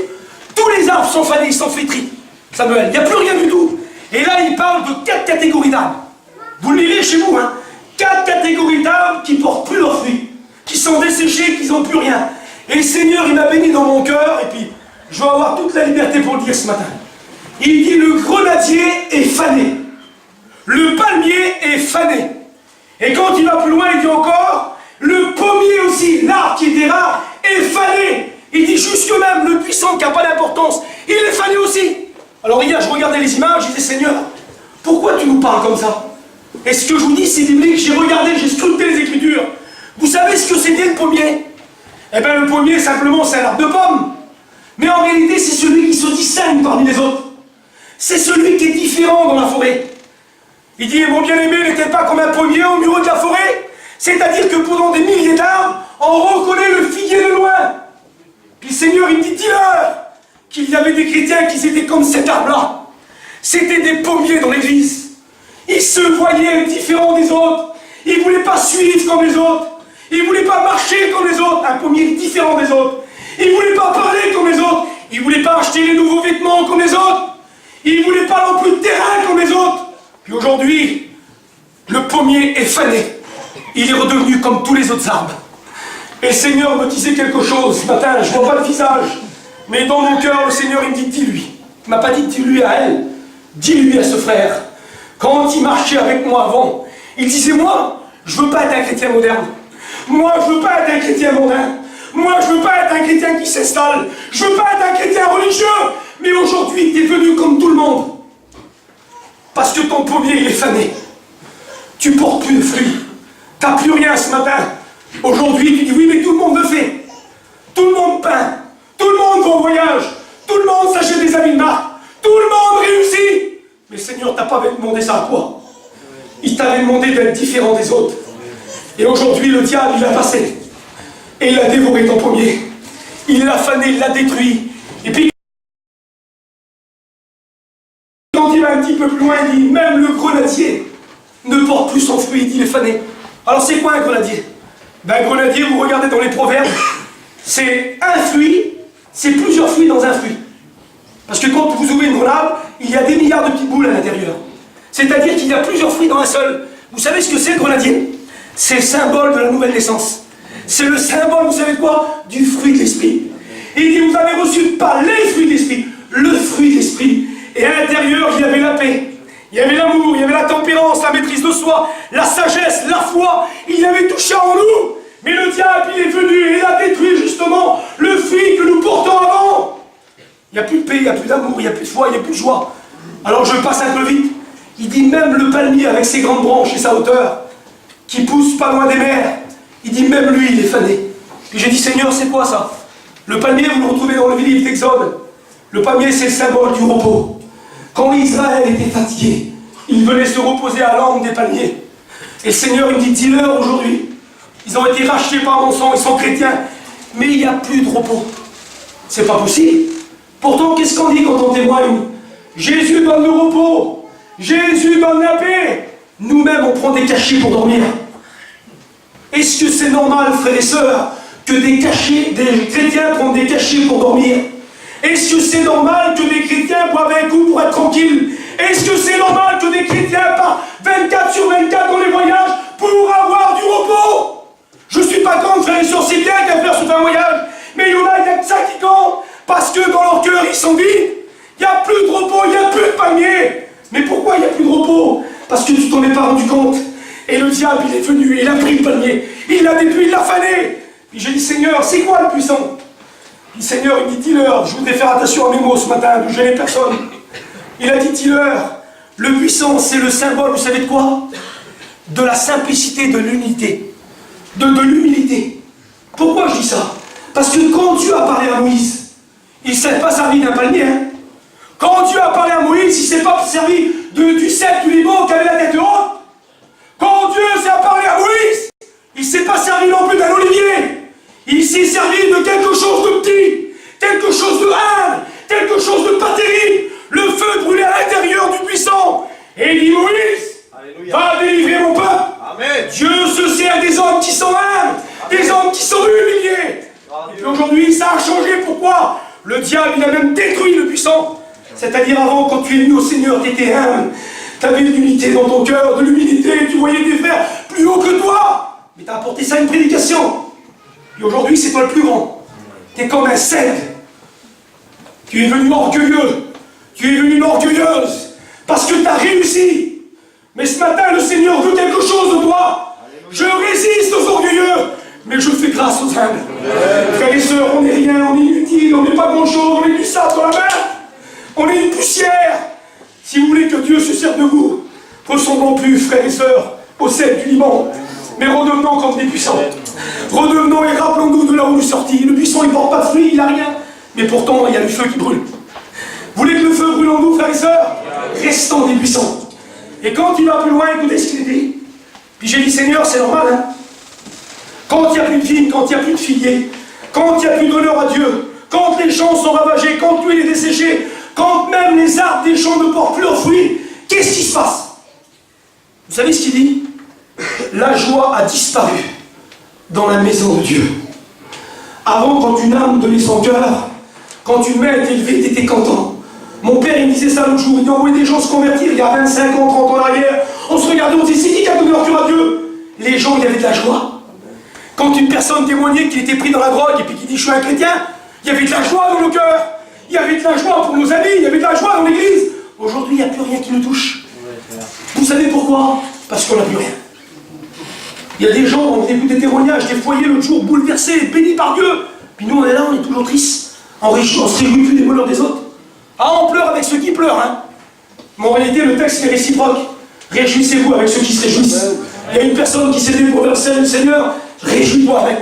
Tous les arbres sont fanés, ils sont flétris. Samuel, il n'y a plus rien du tout. Et là, il parle de 4 catégories d'arbres. Vous le lirez chez vous, hein. 4 catégories d'arbres qui ne portent plus leurs fruits, qui sont desséchés, qui n'ont plus rien. Et le Seigneur, il m'a béni dans mon cœur, et puis je vais avoir toute la liberté pour le dire ce matin. Il dit, le grenadier est fané. Le palmier est fané. Et quand il va plus loin, il dit encore, le pommier aussi, l'arbre qui était rare, est fané. Il dit jusque même le puissant qui n'a pas d'importance, il est fané aussi. Alors hier, je regardais les images, je disais, Seigneur, pourquoi tu nous parles comme ça? Et ce que je vous dis, c'est biblique, j'ai regardé, j'ai scruté les Écritures. Vous savez ce que c'était le pommier? Eh bien, le pommier, simplement, c'est un arbre de pomme. Mais en réalité, c'est celui qui se distingue parmi les autres. C'est celui qui est différent dans la forêt. Il dit, mon bien-aimé n'était pas comme un pommier au milieu de la forêt. C'est-à-dire que pendant des milliers d'arbres, on reconnaît le figuier de loin. Puis le Seigneur, il dit, dis-leur qu'il y avait des chrétiens qui étaient comme cet arbre-là. C'était des pommiers dans l'église. Ils se voyaient différents des autres. Ils ne voulaient pas suivre comme les autres. Ils ne voulaient pas marcher comme les autres. Un pommier différent des autres. Ils ne voulaient pas parler comme les autres. Ils ne voulaient pas acheter les nouveaux vêtements comme les autres. Ils ne voulaient pas non plus de terrain comme les autres. Puis aujourd'hui, le pommier est fané. Il est redevenu comme tous les autres arbres. Et le Seigneur me disait quelque chose ce matin. Je ne vois pas le visage. Mais dans mon cœur, le Seigneur, il me dit, dis-lui. Il ne m'a pas dit, dis-lui à elle. Dis-lui à ce frère. Quand il marchait avec moi avant, il disait, moi, je ne veux pas être un chrétien moderne. Moi, je ne veux pas être un chrétien mondain. Moi, je ne veux pas être un chrétien qui s'installe. Je ne veux pas être un chrétien religieux. Mais aujourd'hui, tu es devenu comme tout le monde. Parce que ton pommier, il est fané. Tu ne portes plus de fruits. Tu n'as plus rien ce matin. Aujourd'hui, tu dis, oui, mais tout le monde le fait. Tout le monde peint. Tout le monde va en voyage. Tout le monde s'achète des habits de marque. Tout le monde réussit. Mais le Seigneur ne t'a pas demandé ça à toi. Il t'avait demandé d'être différent des autres. Et aujourd'hui, le diable, il a passé. Et il a dévoré ton pommier. Il l'a fané, il l'a détruit. Et puis, quand il va un petit peu plus loin, il dit, même le grenadier ne porte plus son fruit, il dit, il est fané. Alors c'est quoi un grenadier? Ben, un grenadier, vous regardez dans les proverbes, c'est un fruit, c'est plusieurs fruits dans un fruit. Parce que quand vous ouvrez une grenade, il y a des milliards de petites boules à l'intérieur. C'est-à-dire qu'il y a plusieurs fruits dans un seul. Vous savez ce que c'est le grenadier? C'est le symbole de la nouvelle naissance. C'est le symbole, vous savez quoi? Du fruit de l'esprit. Et il dit, vous avez reçu pas les fruits de l'esprit, le fruit de l'esprit. Et à l'intérieur, il y avait la paix, il y avait l'amour, il y avait la tempérance, la maîtrise de soi, la sagesse, la foi. Il y avait tout ça en nous. Mais le diable, il est venu et il a détruit justement le fruit que nous portons avant. Il n'y a plus de paix, il n'y a plus d'amour, il n'y a plus de foi, il n'y a plus de joie. Alors je passe un peu vite. Il dit même le palmier avec ses grandes branches et sa hauteur, qui pousse pas loin des mers, il dit même lui, il est fané. Et j'ai dit, Seigneur, c'est quoi ça? Le palmier, vous le retrouvez dans le livre d'Exode. Le palmier, c'est le symbole du repos. Quand Israël était fatigué, il venait se reposer à l'ombre des palmiers. Et le Seigneur, il me dit, dis-leur aujourd'hui, ils ont été rachetés par mon sang, ils sont chrétiens, mais il n'y a plus de repos. C'est pas possible. Pourtant, qu'est-ce qu'on dit quand on témoigne? Jésus donne le repos. Jésus donne la paix. Nous-mêmes, on prend des cachets pour dormir. Est-ce que c'est normal, frères et sœurs, que des chrétiens prennent des cachets pour dormir? Est-ce que c'est normal que des chrétiens boivent un coup pour être tranquilles? Est-ce que c'est normal que des chrétiens partent 24 sur 24 dans les voyages pour avoir du repos? Je ne suis pas contre, frères et sœurs, c'est bien qu'à faire sur un voyage, mais il y en a que ça qui compte, parce que dans leur cœur, ils sont vides. Il n'y a plus de repos, il n'y a plus de palmier. Mais pourquoi il n'y a plus de repos? Parce que tu t'en es pas rendu compte. Et le diable, il est venu, il a pris le palmier, il l'a détruit, il l'a fané. Puis j'ai dit, Seigneur, c'est quoi le puissant? Il dit, Seigneur, il dit, dis-leur, je voudrais faire attention à mes mots ce matin, de gêner personne. Il a dit, dis-leur, le puissant, c'est le symbole, vous savez de quoi? De la simplicité, de l'unité, de l'humilité. Pourquoi je dis ça? Parce que quand Dieu a parlé à Moïse, il ne s'est pas servi d'un palmier. Hein? Quand Dieu a parlé à Moïse, il ne s'est pas servi du cep du Liban qui avait la tête haute. Quand Dieu s'est parlé à Moïse, il ne s'est pas servi non plus d'un olivier. Il s'est servi de quelque chose de petit, quelque chose de humble, quelque chose de pas terrible. Le feu brûlait à l'intérieur du puissant. Et il dit, Moïse, alléluia, va délivrer mon peuple. Amen. Dieu se sert des hommes qui sont humbles, des hommes qui sont humiliés. Et aujourd'hui, ça a changé. Pourquoi? Le diable, il a même détruit le puissant. C'est-à-dire avant, quand tu es venu au Seigneur, tu étais humble. Tu avais de l'unité dans ton cœur, de l'humilité. Tu voyais des frères plus haut que toi. Mais tu as apporté ça à une prédication. Et aujourd'hui, c'est toi le plus grand. Tu es comme un cèdre. Tu es venu orgueilleux. Tu es venu orgueilleuse. Parce que tu as réussi. Mais ce matin, le Seigneur veut quelque chose de toi. Je résiste aux orgueilleux. Mais je fais grâce aux humbles. Frères et sœurs, on n'est rien, on est inutile, on n'est pas grand-chose, on est du sable dans la mer. On est une poussière. Si vous voulez que Dieu se serve de vous, ressemblons plus, frères et sœurs, au sel du Liban, mais redevenons comme des puissants. Redevenons et rappelons-nous de là où nous sortis. Le puissant, il ne porte pas de fruits, il n'a rien. Mais pourtant, il y a du feu qui brûle. Vous voulez que le feu brûle en nous, frères et sœurs? Restons des puissants. Et quand il va plus loin, écoutez ce qu'il dit. Puis j'ai dit, Seigneur, c'est normal, hein? Quand il n'y a plus de vignes, quand il n'y a plus de figuiers, quand il n'y a plus d'honneur à Dieu, quand les champs sont ravagés, quand l'huile est desséchée, quand même les arbres des champs ne portent plus leurs fruits, qu'est-ce qui se passe? Vous savez ce qu'il dit? La joie a disparu dans la maison de Dieu. Avant, quand une âme donnait son cœur, quand une main était élevée, tu étais content. Mon père, il me disait ça l'autre jour, il envoyait des gens se convertir il y a 25 ans, 30 ans en arrière. On se regardait, on se disait, c'est qui a donné leur cœur à Dieu? Les gens, il y avait de la joie. Quand une personne témoignait qu'il était pris dans la drogue et puis qu'il dit, je suis un chrétien, il y avait de la joie dans nos cœurs. Il y avait de la joie pour nos amis, il y avait de la joie dans l'église. Aujourd'hui, il n'y a plus rien qui nous touche. Vous savez pourquoi? Parce qu'on n'a plus rien. Il y a des gens, on écoute des témoignages, des foyers l'autre jour bouleversés, bénis par Dieu. Puis nous, on est là, on est toujours tristes. On ne se réjouit plus des malheurs des autres. Ah, on pleure avec ceux qui pleurent, hein. Mais en réalité, le texte est réciproque. Réjouissez-vous avec ceux qui se réjouissent. Il y a une personne qui s'est levée pour verser le Seigneur, réjouis-toi avec.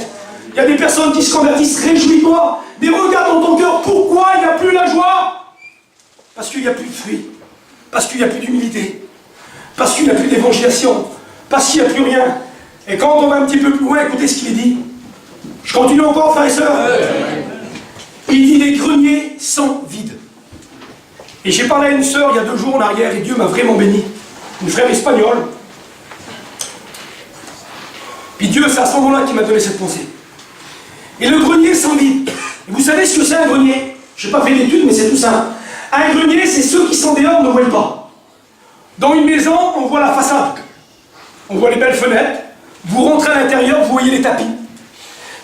Il y a des personnes qui se convertissent, réjouis-toi. Mais regarde dans ton cœur, pourquoi il n'y a plus la joie? Parce qu'il n'y a plus de fruits. Parce qu'il n'y a plus d'humilité. Parce qu'il n'y a plus d'évangélisation. Parce qu'il n'y a plus rien. Et quand on va un petit peu plus loin, écoutez ce qu'il dit. Je continue encore, frères et sœurs. Il dit, les greniers sont vides. Et j'ai parlé à une sœur il y a 2 jours en arrière, et Dieu m'a vraiment béni. Une frère espagnole. Puis Dieu, c'est à ce moment-là qui m'a donné cette pensée. Et le grenier sont vides. Et vous savez ce que c'est un grenier? Je n'ai pas fait d'études, mais c'est tout ça. Un grenier, c'est ceux qui sont dehors ne voient pas. Dans une maison, on voit la façade. On voit les belles fenêtres. Vous rentrez à l'intérieur, vous voyez les tapis.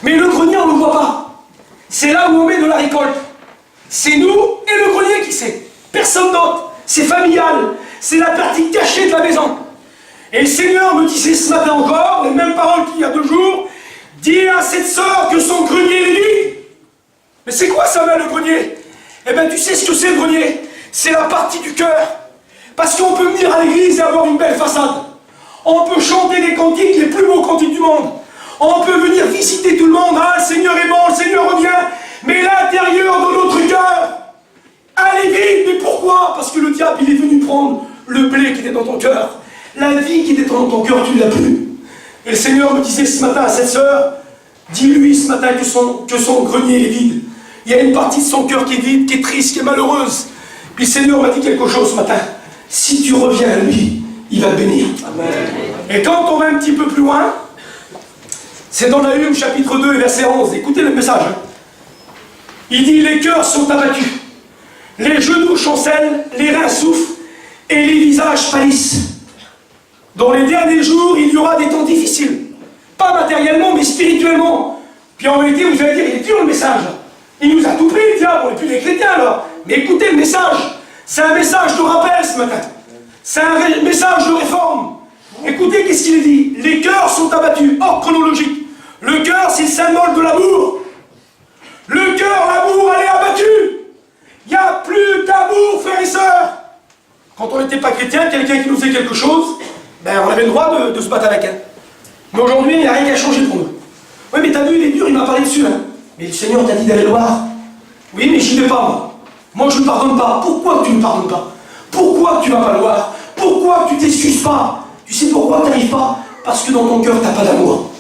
Mais le grenier, on ne le voit pas. C'est là où on met de la récolte. C'est nous et le grenier qui sait. Personne d'autre. C'est familial. C'est la partie cachée de la maison. Et le Seigneur me disait ce matin encore, les mêmes paroles qu'il y a 2 jours, dis à cette sœur que son grenier est vide. Mais c'est quoi ça, là, le grenier? Eh bien, tu sais ce que c'est le grenier? C'est la partie du cœur. Parce qu'on peut venir à l'église et avoir une belle façade. On peut chanter des cantiques, les plus beaux cantiques du monde. On peut venir visiter tout le monde. Ah, le Seigneur est bon, le Seigneur revient. Mais l'intérieur de notre cœur, elle est vide. Mais pourquoi? Parce que le diable, il est venu prendre le blé qui était dans ton cœur. La vie qui était dans ton cœur, tu ne l'as plus. Et le Seigneur me disait ce matin à cette sœur, dis-lui ce matin que son grenier est vide. Il y a une partie de son cœur qui est vide, qui est triste, qui est malheureuse. Puis le Seigneur m'a dit quelque chose ce matin. Si tu reviens à lui, il va te bénir. Amen. Et quand on va un petit peu plus loin, C'est dans Nahum chapitre 2 verset 11. Écoutez le message. Hein. Il dit, les cœurs sont abattus, les genoux chancellent, les reins souffrent et les visages pâlissent. Dans les derniers jours, il y aura des temps difficiles. Pas matériellement, mais spirituellement. Puis en vérité, vous allez dire, il est dur le message. Il nous a tout pris, le diable, on n'est plus des chrétiens alors. Mais écoutez le message. C'est un message de rappel ce matin. C'est un message de réforme. Écoutez qu'est-ce qu'il est dit. Les cœurs sont abattus, hors chronologique. Le cœur, c'est le symbole de l'amour. Le cœur, l'amour, elle est abattue. Il n'y a plus d'amour, frères et sœurs. Quand on n'était pas chrétien, quelqu'un qui nous faisait quelque chose, ben on avait le droit de se battre avec elle. Mais aujourd'hui, il n'y a rien qui a changé pour nous. Oui, mais t'as vu, il est dur, il m'a parlé dessus. Hein. Mais le Seigneur t'a dit d'aller le voir. Oui, mais j'y vais pas, moi. Moi, je ne pardonne pas. Pourquoi tu ne pardonnes pas? Pourquoi tu ne vas pas le voir? Pourquoi tu t'excuses pas? Tu sais pourquoi tu n'arrives pas? Parce que dans ton cœur, tu n'as pas d'amour.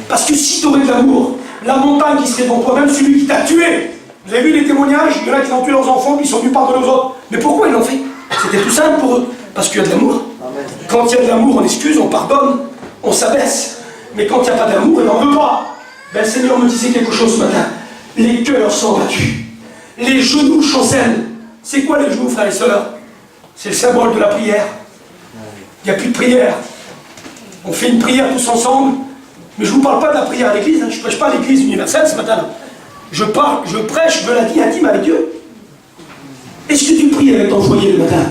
Parce que si tu aurais de l'amour, la montagne qui serait devant toi, même celui qui t'a tué. Vous avez vu les témoignages? Il y en a qui ont tué leurs enfants, puis ils sont venus pardonner aux autres. Mais pourquoi ils l'ont fait? C'était tout simple pour eux. Parce qu'il y a de l'amour. Quand il y a de l'amour, on excuse, on pardonne, on s'abaisse. Mais quand il n'y a pas d'amour, on n'en veut pas. Ben, le Seigneur me disait quelque chose ce matin. Les cœurs sont battus. Les genoux chancellent. C'est quoi les genoux, frères et sœurs? C'est le symbole de la prière. Il n'y a plus de prière. On fait une prière tous ensemble. Mais je ne vous parle pas de la prière à l'église. Hein. Je ne prêche pas à l'église universelle ce matin. Je prêche de la vie intime avec Dieu. Est-ce que tu pries avec ton foyer le matin?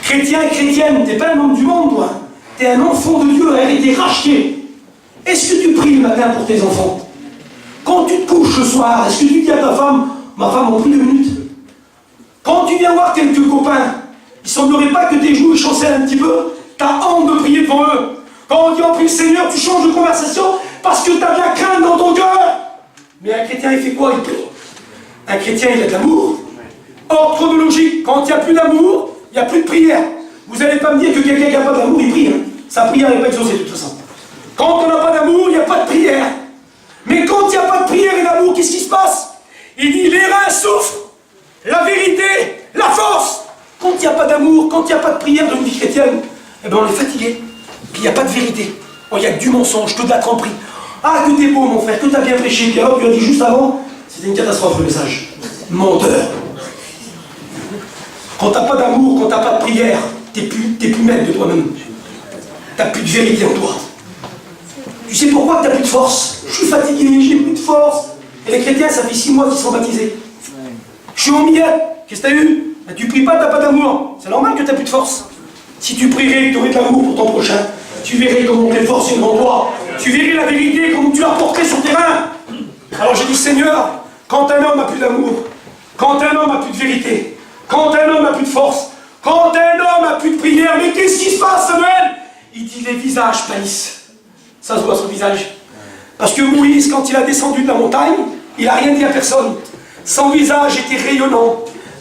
Chrétien et chrétienne, tu n'es pas un homme du monde, toi. Tu es un enfant de Dieu, elle a été rachetée. Est-ce que tu pries le matin pour tes enfants? Quand tu te couches le soir, est-ce que tu dis à ta femme, ma femme, on prie 2 minutes? Quand tu viens voir quelques copains, il ne semblerait pas que tes genoux chancellent un petit peu, tu as honte de prier devant eux. Quand on dit on prie le Seigneur, tu changes de conversation parce que tu as de la crainte dans ton cœur. Mais un chrétien, il fait quoi? Il prie. Un chrétien, il a de l'amour. Hors chronologique, quand il n'y a plus d'amour, il n'y a plus de prière. Vous n'allez pas me dire que quelqu'un qui n'a pas d'amour, il prie. Hein. Sa prière n'est pas exaucée de toute façon. Quand on n'a pas d'amour, il n'y a pas de prière. Mais quand il n'y a pas de prière et d'amour, qu'est-ce qui se passe? Il dit les reins souffrent, la vérité, la force. Quand il n'y a pas d'amour, quand il n'y a pas de prière dans une vie chrétienne, eh ben on est fatigué. Puis il n'y a pas de vérité. Oh, il n'y a que du mensonge, que de la tromperie. Ah, que t'es beau, mon frère, que t'as bien prêché. Puis alors, tu as dit juste avant, c'était une catastrophe le message. Menteur. Quand t'as pas d'amour, quand t'as pas de prière, t'es plus maître de toi-même. T'as plus de vérité en toi. Tu sais pourquoi t'as plus de force? Je suis fatigué, j'ai plus de force. Et les chrétiens, ça fait 6 mois qu'ils sont baptisés. Je suis en miette. Qu'est-ce que t'as eu? Ben, tu pries pas, t'as pas d'amour. C'est normal que t'as plus de force. Si tu prierais, tu aurais de l'amour pour ton prochain. Tu verrais comment tes forces sont devant toi. Tu verrais la vérité, comment tu la porterais sur tes reins. Alors j'ai dit, Seigneur, quand un homme n'a plus d'amour, quand un homme n'a plus de vérité, quand un homme n'a plus de force, quand un homme n'a plus de prière, mais qu'est-ce qui se passe, Samuel? Il dit, les visages pâlissent. Ça se voit sur le visage. Parce que Moïse, quand il a descendu de la montagne, il n'a rien dit à personne. Son visage était rayonnant.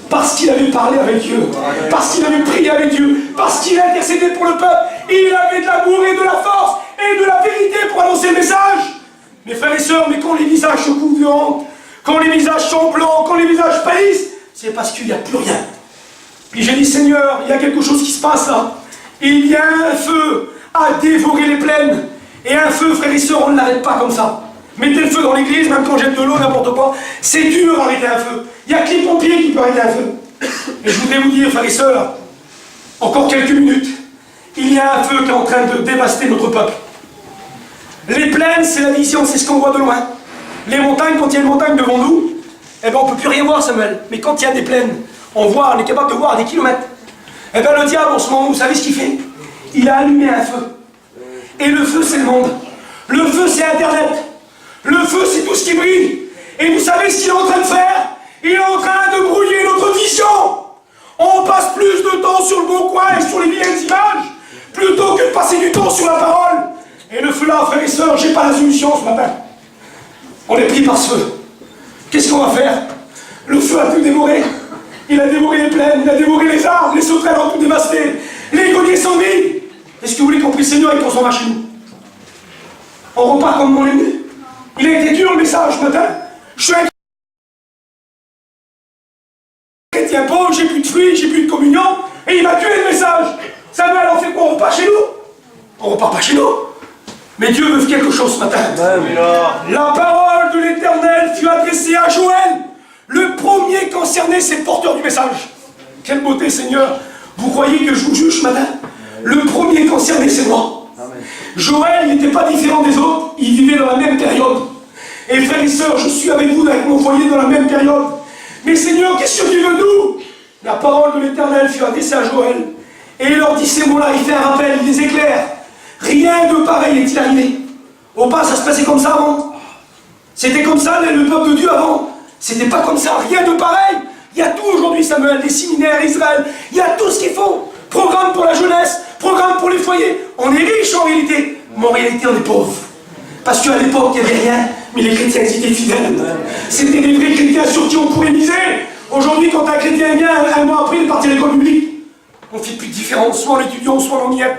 Parce qu'il avait parlé avec Dieu, parce qu'il avait prié avec Dieu, parce qu'il a intercédé pour le peuple, il avait de l'amour et de la force et de la vérité pour annoncer le message. Mes frères et sœurs, mais quand les visages se couvrent de honte, quand les visages sont blancs, quand les visages pâlissent, c'est parce qu'il n'y a plus rien. Puis j'ai dit, Seigneur, il y a quelque chose qui se passe là. Il y a un feu à dévorer les plaines. Et un feu, frères et sœurs, on ne l'arrête pas comme ça. Mettez le feu dans l'église, même quand jette de l'eau, n'importe quoi. C'est dur d'arrêter un feu. Il n'y a que les pompiers qui peuvent arrêter un feu. Et je voudrais vous dire, frères et sœurs, encore quelques minutes, il y a un feu qui est en train de dévaster notre peuple. Les plaines, c'est la vision, c'est ce qu'on voit de loin. Les montagnes, quand il y a une montagne devant nous, eh ben on ne peut plus rien voir, Samuel. Mais quand il y a des plaines, on est capable de voir à des kilomètres. Eh bien le diable, en ce moment, vous savez ce qu'il fait? Il a allumé un feu. Et le feu, c'est le monde. Le feu, c'est Internet. Le feu, c'est tout ce qui brille. Et vous savez ce qu'il est en train de faire? Il est en train de brouiller notre vision. On passe plus de temps sur le bon coin et sur les vieilles images, plutôt que de passer du temps sur la parole. Et le feu là, frères et sœurs, j'ai pas la solution ce matin. On est pris par ce feu. Qu'est-ce qu'on va faire? Le feu a tout dévoré. Il a dévoré les plaines, il a dévoré les arbres, les sauterelles ont tout dévasté. Les greniers sont vides. Est-ce que vous voulez qu'on prie le Seigneur et qu'on s'en va chez nous? On repart comme on est venu. Il a été dur le message ce matin. Je suis un chrétien pauvre, j'ai plus de fruits, j'ai plus de communion, et il m'a tué le message. Samuel, on fait quoi? On repart chez nous? On repart pas chez nous. Mais Dieu veut quelque chose ce matin. La parole de l'Éternel fut adressée à Joël. Le premier concerné, c'est le porteur du message. Quelle beauté, Seigneur. Vous croyez que je vous juge ce matin? Le premier concerné, c'est moi. Joël, il n'était pas différent des autres. Il vivait dans la même période. Et frères et sœurs, je suis avec vous, avec mon foyer, dans la même période. Mais Seigneur, qu'est-ce que tu veux de nous? La parole de l'Éternel fut adressée à Joël. Et il leur dit ces mots-là, il fait un rappel, il les éclaire. Rien de pareil n'est-il arrivé. Au pas, ça se passait comme ça avant. C'était comme ça, le peuple de Dieu avant. C'était pas comme ça, rien de pareil. Il y a tout aujourd'hui, Samuel, des séminaires, Israël. Il y a tout ce qu'il faut. Programme pour la jeunesse, programme pour les foyers. On est riche en réalité, mais en réalité on est pauvre. Parce qu'à l'époque, il n'y avait rien, mais les chrétiens étaient fidèles. C'était des vrais chrétiens sur qui on pouvait miser. Aujourd'hui, quand un chrétien vient, un mois après, il est parti à l'école publique. On ne fait plus de différence, soit en étudiant, soit en y est.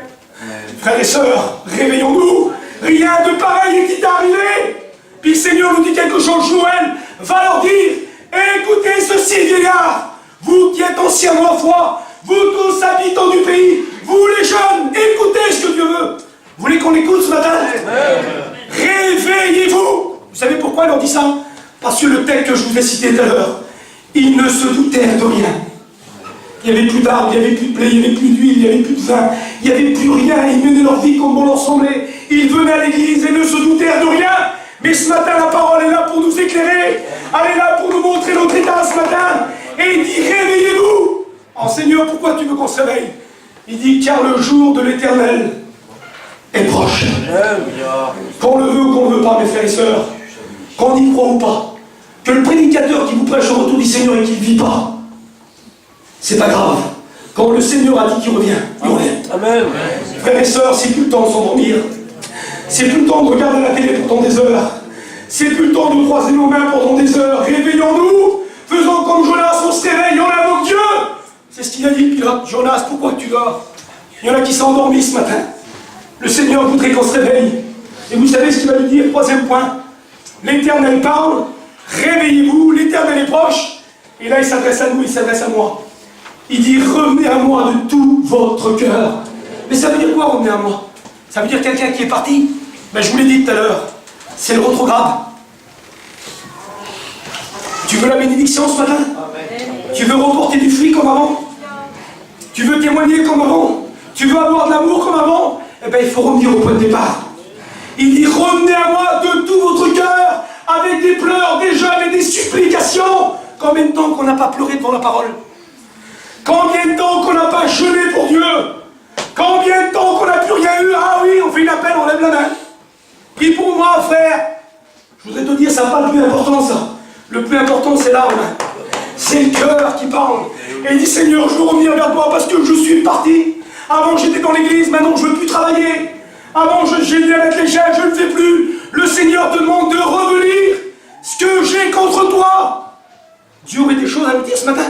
Frères et sœurs, réveillons-nous. Rien de pareil n'est arrivé. Puis le Seigneur nous dit quelque chose. Joël va leur dire, écoutez ceci, vieillards, vous qui êtes anciens dans la foi, vous tous habitants du pays, vous les jeunes, écoutez ce que Dieu veut. Vous voulez qu'on écoute ce matin? Réveillez-vous. Vous savez pourquoi il leur dit ça? Parce que le texte que je vous ai cité tout à l'heure, ils ne se doutèrent de rien. Il n'y avait plus d'armes, il n'y avait plus de blé, il n'y avait plus d'huile, il n'y avait plus de vin, il n'y avait plus rien. Ils menaient leur vie comme bon leur semblait. Ils venaient à l'église et ne se doutèrent de rien. Mais ce matin, la parole est là pour nous éclairer. Elle est là pour nous montrer notre état ce matin. Et il dit, réveillez-vous. Oh Seigneur, pourquoi tu veux qu'on se réveille? Il dit, car le jour de l'Éternel est proche. Qu'on le veut ou qu'on ne veut pas, mes frères et sœurs, qu'on y croit ou pas, que le prédicateur qui vous prêche au retour du Seigneur et qu'il ne vit pas, c'est pas grave. Quand le Seigneur a dit qu'il revient, il revient. Amen. Frères et sœurs, c'est plus le temps de s'endormir. C'est plus le temps de regarder la télé pendant des heures. C'est plus le temps de croiser nos mains pendant des heures. Réveillons-nous. Faisons comme Jonas, on se réveille, on invoque Dieu. C'est ce qu'il a dit, Pilate. Jonas, pourquoi tu dors? Il y en a qui sont endormis ce matin. Le Seigneur voudrait qu'on se réveille. Et vous savez ce qu'il va lui dire? Troisième point. L'Éternel parle. Réveillez-vous. L'Éternel est proche. Et là, il s'adresse à nous, il s'adresse à moi. Il dit, revenez à moi de tout votre cœur. Mais ça veut dire quoi, revenez à moi? Ça veut dire quelqu'un qui est parti? Ben, je vous l'ai dit tout à l'heure. C'est le rétrograde. Tu veux la bénédiction ce matin? Amen. Tu veux reporter du fruit comme avant? Tu veux témoigner comme avant? Tu veux avoir de l'amour comme avant? Eh bien, il faut revenir au point de départ. Il dit, revenez à moi de tout votre cœur, avec des pleurs, des jeûnes et des supplications. Combien de temps qu'on n'a pas pleuré devant la parole? Combien de temps qu'on n'a pas jeûné pour Dieu? Combien de temps qu'on n'a plus rien eu? Ah oui, on fait une appel, on lève la main. Prie pour moi, frère. Je voudrais te dire, ça n'a pas le plus important, ça. Le plus important, c'est l'âme. C'est le cœur qui parle. Et il dit, Seigneur, je veux revenir vers toi parce que je suis parti. Avant, j'étais dans l'église, maintenant, je ne veux plus travailler. Avant, j'ai dû mettre les chaînes, je ne le fais plus. Le Seigneur te demande de revenir. Ce que j'ai contre toi. Dieu aurait des choses à nous dire ce matin.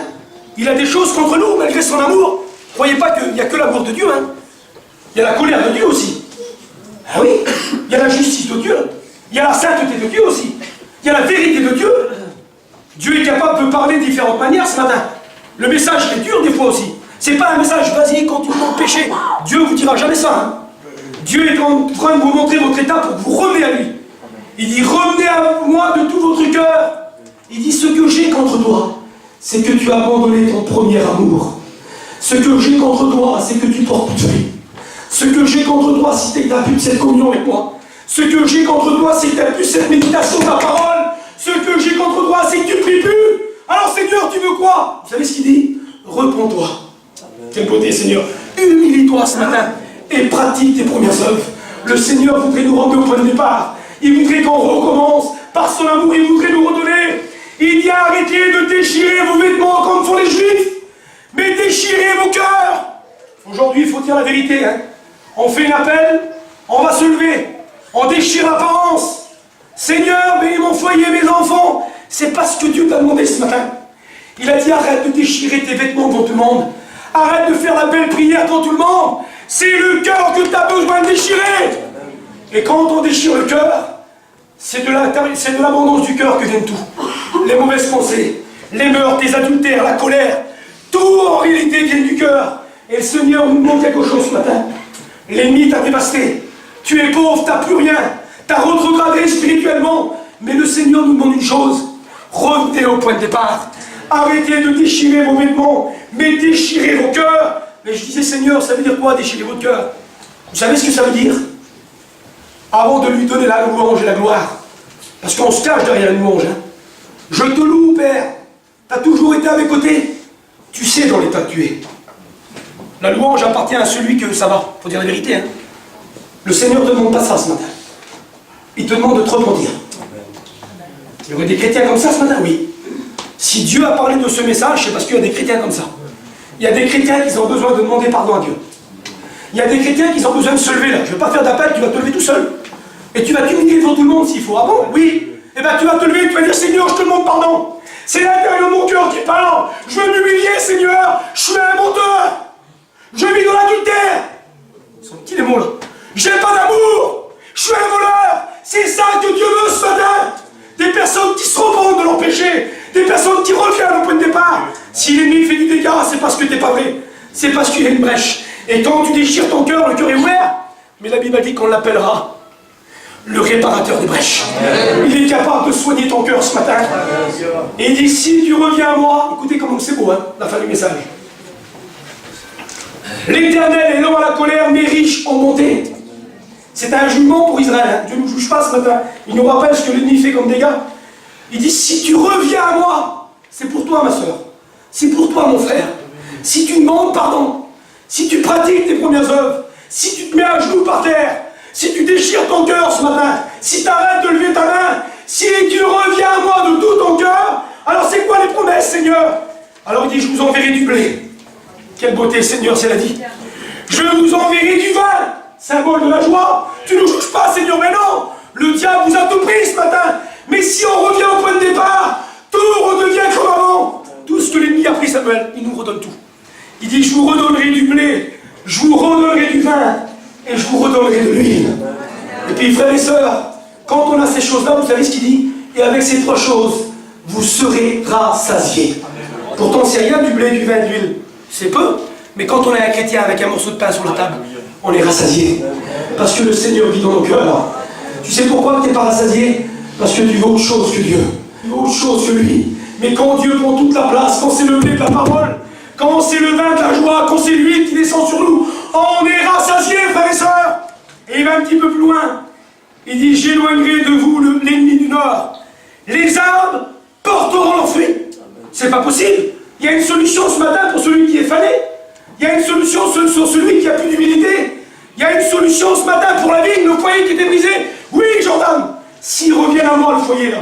Il a des choses contre nous, malgré son amour. Croyez pas qu'il n'y a que l'amour de Dieu, hein. Il y a la colère de Dieu aussi. Ah oui, il y a la justice de Dieu. Il y a la sainteté de Dieu aussi. Il y a la vérité de Dieu. Dieu est capable de parler de différentes manières ce matin. Le message est dur des fois aussi. C'est pas un message basique quand tout le monde péché. Dieu vous dira jamais ça, hein. Dieu est en train de vous montrer votre état pour que vous revenez à lui. Il dit, revenez à moi de tout votre cœur. Il dit, ce que j'ai contre toi, c'est que tu as abandonné ton premier amour. Ce que j'ai contre toi, c'est que tu portes plus de fruit. Ce que j'ai contre toi, c'est que tu n'as plus de cette communion avec moi. Ce que j'ai contre toi, c'est que tu n'as plus cette méditation de ta parole. Ce que j'ai contre toi, c'est que tu ne pries plus. Alors Seigneur, tu veux quoi? Vous savez ce qu'il dit? Repends-toi. Quelle beauté, Seigneur. Humilie-toi ce matin et pratique tes premières œuvres. Le Seigneur voudrait nous rendre au point de départ. Il voudrait qu'on recommence. Par son amour, il voudrait nous redonner. Il dit, arrêtez de déchirer vos vêtements comme font les Juifs, mais déchirez vos cœurs. Aujourd'hui, il faut dire la vérité, hein. On fait un appel, on va se lever, on déchire l'apparence. Seigneur, bénis mon foyer, mes enfants. C'est pas ce que Dieu t'a demandé ce matin. Il a dit, arrête de déchirer tes vêtements devant tout le monde. Arrête de faire la belle prière devant tout le monde. C'est le cœur que tu as besoin de déchirer. Et quand on déchire le cœur, c'est de l'abondance du cœur que viennent tout. Les mauvaises pensées, les meurtres, les adultères, la colère, tout en réalité vient du cœur. Et le Seigneur nous demande quelque chose ce matin. L'ennemi t'a dévasté. Tu es pauvre, tu n'as plus rien. Tu as retrogradé spirituellement. Mais le Seigneur nous demande une chose. Revenez au point de départ. Arrêtez de déchirer vos vêtements, mais déchirez vos cœurs. Mais je disais, Seigneur, ça veut dire quoi, déchirer votre cœur? Vous savez ce que ça veut dire? Avant de lui donner la louange et la gloire. Parce qu'on se cache derrière la louange. Hein. Je te loue, Père. Tu as toujours été à mes côtés. Tu sais dans l'état que tu es. La louange appartient à celui que ça va. Il faut dire la vérité. Hein. Le Seigneur ne te demande pas ça ce matin. Il te demande de te repentir. Il y aurait des chrétiens comme ça ce matin? Oui. Si Dieu a parlé de ce message, c'est parce qu'il y a des chrétiens comme ça. Il y a des chrétiens qui ont besoin de demander pardon à Dieu. Il y a des chrétiens qui ont besoin de se lever là. Je ne vais pas faire d'appel, tu vas te lever tout seul. Et tu vas t'humilier devant tout le monde s'il faut. Ah bon? Oui. Eh bien tu vas te lever et tu vas dire, Seigneur, je te demande pardon. C'est l'intérieur de mon cœur qui parle. Je veux m'humilier, Seigneur. Je suis un menteur. Je vis dans l'adultère. Ce sont petits les mots là. J'ai pas d'amour. Je suis un voleur. C'est ça que Dieu veut ce matin. Des personnes qui se repentent de leur péché. Des personnes qui reviennent au point de départ. Si l'ennemi fait du dégât, c'est parce que t'es pas vrai. C'est parce qu'il y a une brèche. Et quand tu déchires ton cœur, le cœur est ouvert. Mais la Bible dit qu'on l'appellera le réparateur des brèches. Il est capable de soigner ton cœur ce matin. Et il dit, si tu reviens à moi, écoutez comment c'est beau, hein, la fin du message. L'Éternel est lent à la colère, mais riche en bonté. C'est un jugement pour Israël. Hein. Dieu ne nous juge pas ce matin. Il nous rappelle ce que l'ennemi fait comme dégâts. Il dit, si tu reviens à moi, c'est pour toi ma soeur. C'est pour toi mon frère. Si tu demandes pardon, si tu pratiques tes premières œuvres, si tu te mets à genoux par terre, si tu déchires ton cœur ce matin, si tu arrêtes de lever ta main, si tu reviens à moi de tout ton cœur, alors c'est quoi les promesses, Seigneur? Alors il dit, je vous enverrai du blé. Quelle beauté, Seigneur, c'est la dit. Je vous enverrai du vin, symbole de la joie. Tu ne nous juges pas, Seigneur, mais non. Le diable vous a tout pris ce matin. Mais si on revient au point de départ, tout redevient comme avant. Tout ce que l'ennemi a pris, Samuel, il nous redonne tout. Il dit, je vous redonnerai du blé, je vous redonnerai du vin, et je vous redonnerai de l'huile. Et puis, frères et sœurs, quand on a ces choses-là, vous savez ce qu'il dit? Et avec ces trois choses, vous serez rassasiés. Pourtant, c'est rien du blé, du vin, de l'huile. C'est peu. Mais quand on est un chrétien avec un morceau de pain sur la table, on est rassasié. Parce que le Seigneur vit dans nos cœurs. Tu sais pourquoi tu n'es pas rassasié? Parce que tu veux autre chose que Dieu. Tu veux autre chose que lui. Mais quand Dieu prend toute la place, quand c'est le blé de la parole, quand c'est le vin de la joie, quand c'est l'huile qui descend sur nous, on est rassasié, frères et sœurs. Et il va un petit peu plus loin. Il dit, j'éloignerai de vous l'ennemi du Nord. Les arbres porteront leurs fruits. C'est pas possible. Il y a une solution ce matin pour celui qui est fané. Il y a une solution sur celui qui a plus d'humilité. Il y a une solution ce matin pour la vigne, le foyer qui était brisé. Oui, Jordan, s'il revient à moi, le foyer là,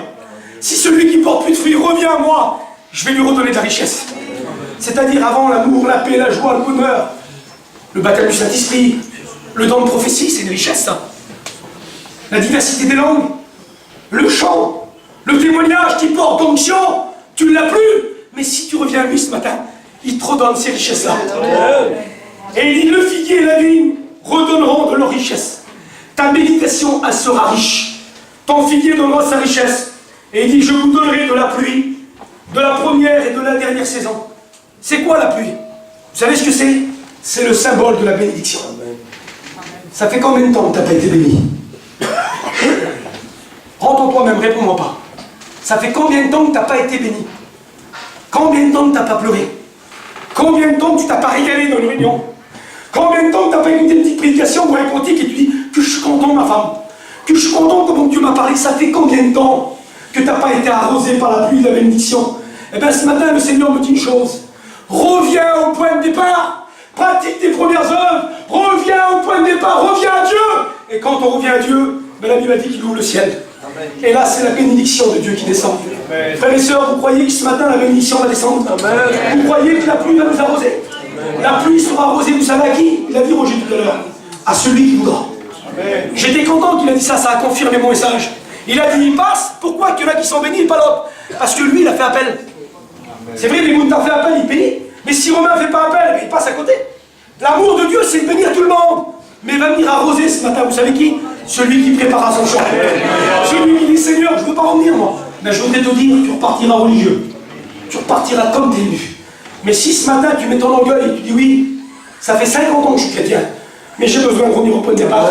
si celui qui porte plus de fruits revient à moi, je vais lui redonner de la richesse. C'est-à-dire avant l'amour, la paix, la joie, le bonheur, le baptême du Saint-Esprit, le don de prophétie, c'est une richesse ça. La diversité des langues, le chant, le témoignage qui porte d'onction, tu ne l'as plus. Mais si tu reviens à lui ce matin, il te redonne ces richesses-là. Et il dit, le figuier et la vigne redonneront de leur richesse. Ta méditation, elle sera riche. Ton figuier donnera sa richesse. Et il dit, je vous donnerai de la pluie, de la première et de la dernière saison. C'est quoi la pluie? Vous savez ce que c'est? C'est le symbole de la bénédiction. Ça fait combien de temps que tu n'as pas été béni? Rentre en toi-même, réponds-moi pas. Ça fait combien de temps que tu n'as pas été béni? Combien de temps que tu n'as pas pleuré? Combien de temps que tu t'as pas régalé dans une réunion? Combien de temps que tu n'as pas écouté une petite prédication ou un cantique et tu dis que je suis content, ma femme? Que je suis content comment Dieu m'a parlé? Ça fait combien de temps que tu n'as pas été arrosé par la pluie de la bénédiction? Eh bien ce matin, le Seigneur me dit une chose. Reviens au point de départ. Pratique tes premières œuvres. Reviens au point de départ. Reviens à Dieu. Et quand on revient à Dieu, ben la Bible a dit qu'il ouvre le ciel. Et là, c'est la bénédiction de Dieu qui descend. Amen. Frères et sœurs, vous croyez que ce matin, la bénédiction va descendre? Amen. Vous croyez que la pluie va nous arroser? Amen. La pluie sera arrosée, vous savez à qui? Il a dit Roger tout à l'heure. À celui qui voudra. J'étais content qu'il a dit ça, ça a confirmé mon message. Il a dit, il passe, pourquoi qu'il y en a qui sont bénis et pas l'autre? Parce que lui, il a fait appel. C'est vrai, les moutons fait appel, il bénit. Mais si Romain ne fait pas appel, il passe à côté. L'amour de Dieu, c'est de bénir tout le monde. Mais il va venir arroser ce matin, vous savez qui? Celui qui prépara son champ. Celui qui dit, Seigneur, je ne veux pas revenir moi. Mais je voudrais te dire, tu repartiras religieux. Tu repartiras comme t'es venu. Mais si ce matin, tu mets ton orgueil et tu dis, oui, ça fait 50 ans que je suis chrétien. Mais j'ai besoin de revenir au point de départ.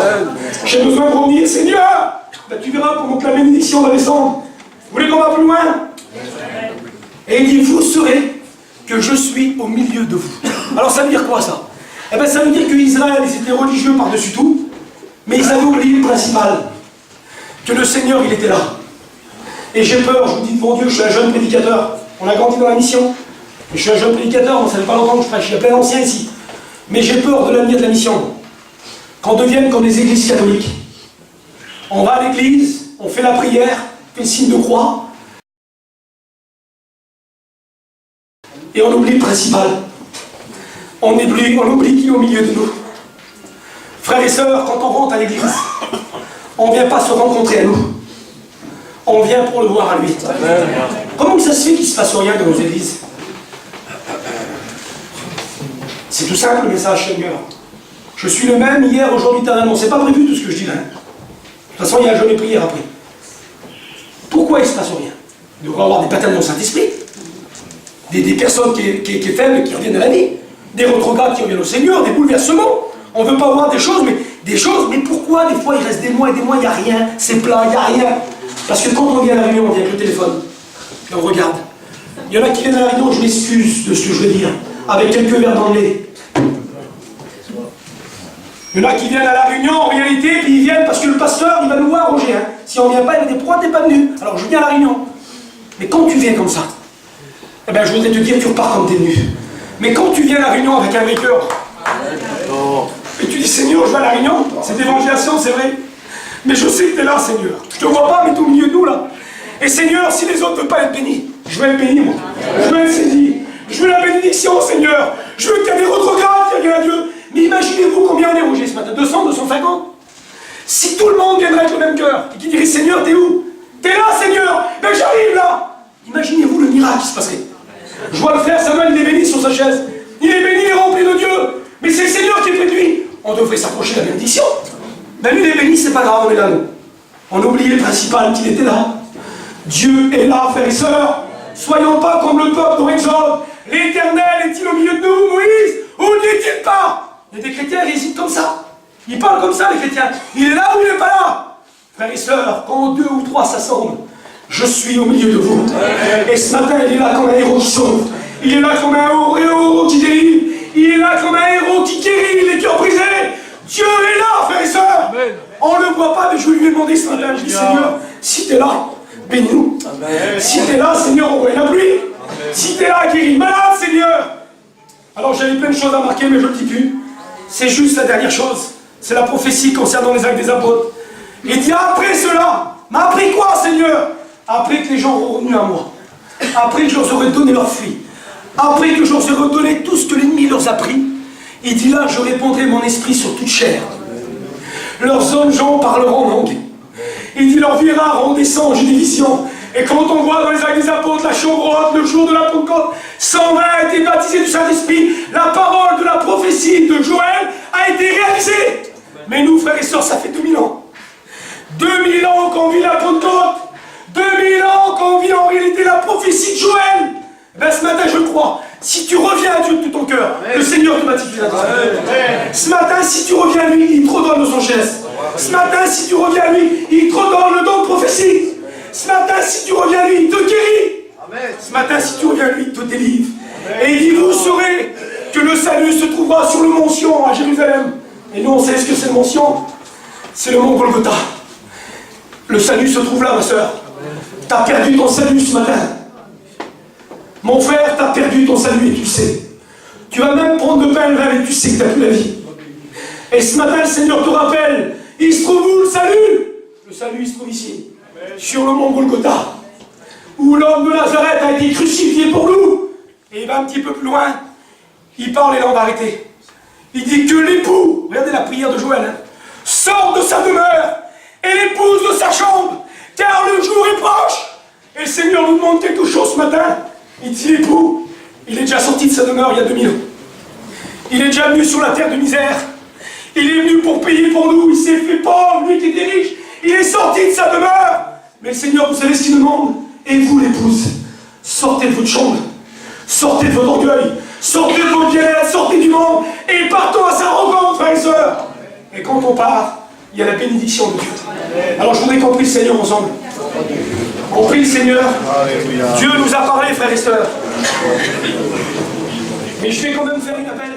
J'ai besoin de revenir, Seigneur. Ben, tu verras pendant que la bénédiction va descendre. Vous voulez qu'on va plus loin? Et il dit, vous saurez que je suis au milieu de vous. Alors ça veut dire quoi ça? Eh bien ça veut dire qu'Israël, ils étaient religieux par-dessus tout, mais ils avaient oublié le principal, que le Seigneur, il était là. Et j'ai peur, je vous dis devant Dieu, je suis un jeune prédicateur. On a grandi dans la mission. Et je suis un jeune prédicateur, ça fait pas longtemps que je prêche, il y a plein d'anciens ici. Mais j'ai peur de l'avenir de la mission. Qu'on devienne comme les églises catholiques. On va à l'église, on fait la prière, on fait le signe de croix, et on oublie le principal. On oublie qui est au milieu de nous. Frères et sœurs, quand on rentre à l'église, on ne vient pas se rencontrer à nous. On vient pour le voir à lui. Comment ça se fait qu'il ne se passe rien dans nos églises? C'est tout simple le message, Seigneur. Je suis le même hier, aujourd'hui, éternellement. C'est pas prévu tout ce que je dis là. De toute façon, il y a un jeûne et prière après. Pourquoi il ne se passe rien? Il devrait y avoir des baptêmes dans le Saint-Esprit. Des personnes qui est faibles, qui reviennent à la vie. Des retrogrades qui reviennent au Seigneur, des bouleversements. On ne veut pas voir des choses, mais pourquoi des fois il reste des mois et des mois, il n'y a rien, c'est plat, il n'y a rien. Parce que quand on vient à la réunion, on vient avec le téléphone, et on regarde. Il y en a qui viennent à la réunion, je m'excuse de ce que je veux dire, avec quelques verres d'anglais. Il y en a qui viennent à la réunion en réalité, puis ils viennent parce que le pasteur, il va nous voir, Roger. Hein. Si on ne vient pas, il va dire pourquoi t'es pas venu? Alors je viens à la réunion. Mais quand tu viens comme ça, eh ben, je voudrais te dire, tu repars comme t'es venu. Mais quand tu viens à la réunion avec un vrai cœur, et tu dis Seigneur, je vais à la réunion, c'est d'évangélisation, c'est vrai. Mais je sais que tu es là, Seigneur. Je te vois pas, mais tu es au milieu de nous là. Et Seigneur, si les autres ne veulent pas être bénis, je vais être béni, moi. Je vais être saisi. Je veux la bénédiction, Seigneur. Je veux qu'il y ait des retrogrades qui reviennent à Dieu. Mais imaginez-vous combien on est, Roger, ce matin? 200, 250? Si tout le monde viendrait avec le même cœur et qui dirait Seigneur, t'es où? T'es là, Seigneur? Ben j'arrive là. Imaginez-vous le miracle qui se passerait. Je vois le frère Samuel, il est béni sur sa chaise. Il est béni, il est rempli de Dieu. Mais c'est le Seigneur qui est près de lui. On devrait s'approcher de la bénédiction. Ben lui, il est béni, c'est pas grave, on est là, nous. On a oublié le principal, qu'il était là. Dieu est là, frères et sœurs. Soyons pas comme le peuple dans Exode. L'Éternel est-il au milieu de nous, Moïse? Ou n'est-il pas? Il y a des chrétiens, ils hésitent comme ça. Ils parlent comme ça, les chrétiens. Il est là ou il n'est pas là? Frères et sœurs, quand 2 ou 3 s'assemblent, je suis au milieu de vous. Et ce matin, il est là comme un héros qui sauve. Il est là comme un héros qui délivre. Il est là comme un héros qui guérit les cœurs brisés. Dieu est là, frères et sœurs. On ne le voit pas, mais je lui ai demandé ce matin. Je dis, Seigneur, si tu es là, bénis-nous. Si tu es là, Seigneur, envoie la pluie. Si tu es là, guéris le malade, Seigneur. Alors j'avais plein de choses à marquer, mais je ne le dis plus. C'est juste la dernière chose. C'est la prophétie concernant les actes des apôtres. Il dit après cela, mais après quoi, Seigneur? Après que les gens auront revenu à moi. Après que je leur aurai donné leur fruit. Après que je leur aurai donné tout ce que l'ennemi leur a pris. Il dit là, je répandrai mon esprit sur toute chair. Leurs hommes gens parleront en langue. Il dit leur verra auront des songes et des visions. Et quand on voit dans les actes des apôtres la chambre haute, le jour de la Pentecôte, 120 a été baptisé du Saint-Esprit, la parole de la prophétie de Joël a été réalisée. Mais nous, frères et sœurs, ça fait 2000 ans. 2000 ans qu'on vit la Pentecôte. 2000 ans qu'on vit en réalité la prophétie de Joël. Ben ce matin, je le crois. Si tu reviens à Dieu de tout ton cœur, le Seigneur te baptise. Ce matin, si tu reviens à lui, il te redonne de son geste. Ce matin, si tu reviens à lui, il te redonne le don de prophétie. Ce matin, si tu reviens à lui, il te guérit. Ce matin, si tu reviens à lui, il te délivre. Et il dit, vous saurez que le salut se trouvera sur le mont Sion à Jérusalem. Et nous, on sait ce que c'est le mont Sion. C'est le mont Golgotha. Le salut se trouve là, ma soeur. Tu as perdu ton salut ce matin. Mon frère, tu as perdu ton salut et tu le sais. Tu vas même prendre le pain et le rêve et tu sais que tu n'as plus la vie. Et ce matin, le Seigneur te rappelle, il se trouve où le salut? Le salut, il se trouve ici, sur le mont Golgotha, où l'homme de Nazareth a été crucifié pour nous. Et il va un petit peu plus loin, il parle et là on va arrêter. Il dit que l'époux, regardez la prière de Joël, hein, sort de sa demeure et l'épouse de sa chambre, car le jour est proche. Et le Seigneur nous demande quelque chose ce matin. Il dit l'époux, il est déjà sorti de sa demeure il y a 2000 ans. Il est déjà venu sur la terre de misère. Il est venu pour payer pour nous. Il s'est fait pauvre, lui qui était riche. Il est sorti de sa demeure. Mais le Seigneur, vous savez ce qu'il demande? Et vous, l'épouse, sortez de votre chambre. Sortez de votre orgueil. Sortez de votre bien-être. Sortez du monde. Et partons à sa rencontre, frères et sœurs. Et quand on part, il y a la bénédiction de Dieu. Alors je voudrais qu'on prie le Seigneur ensemble. On prie le Seigneur. Dieu nous a parlé, frères et sœurs. Mais je vais quand même faire une appel.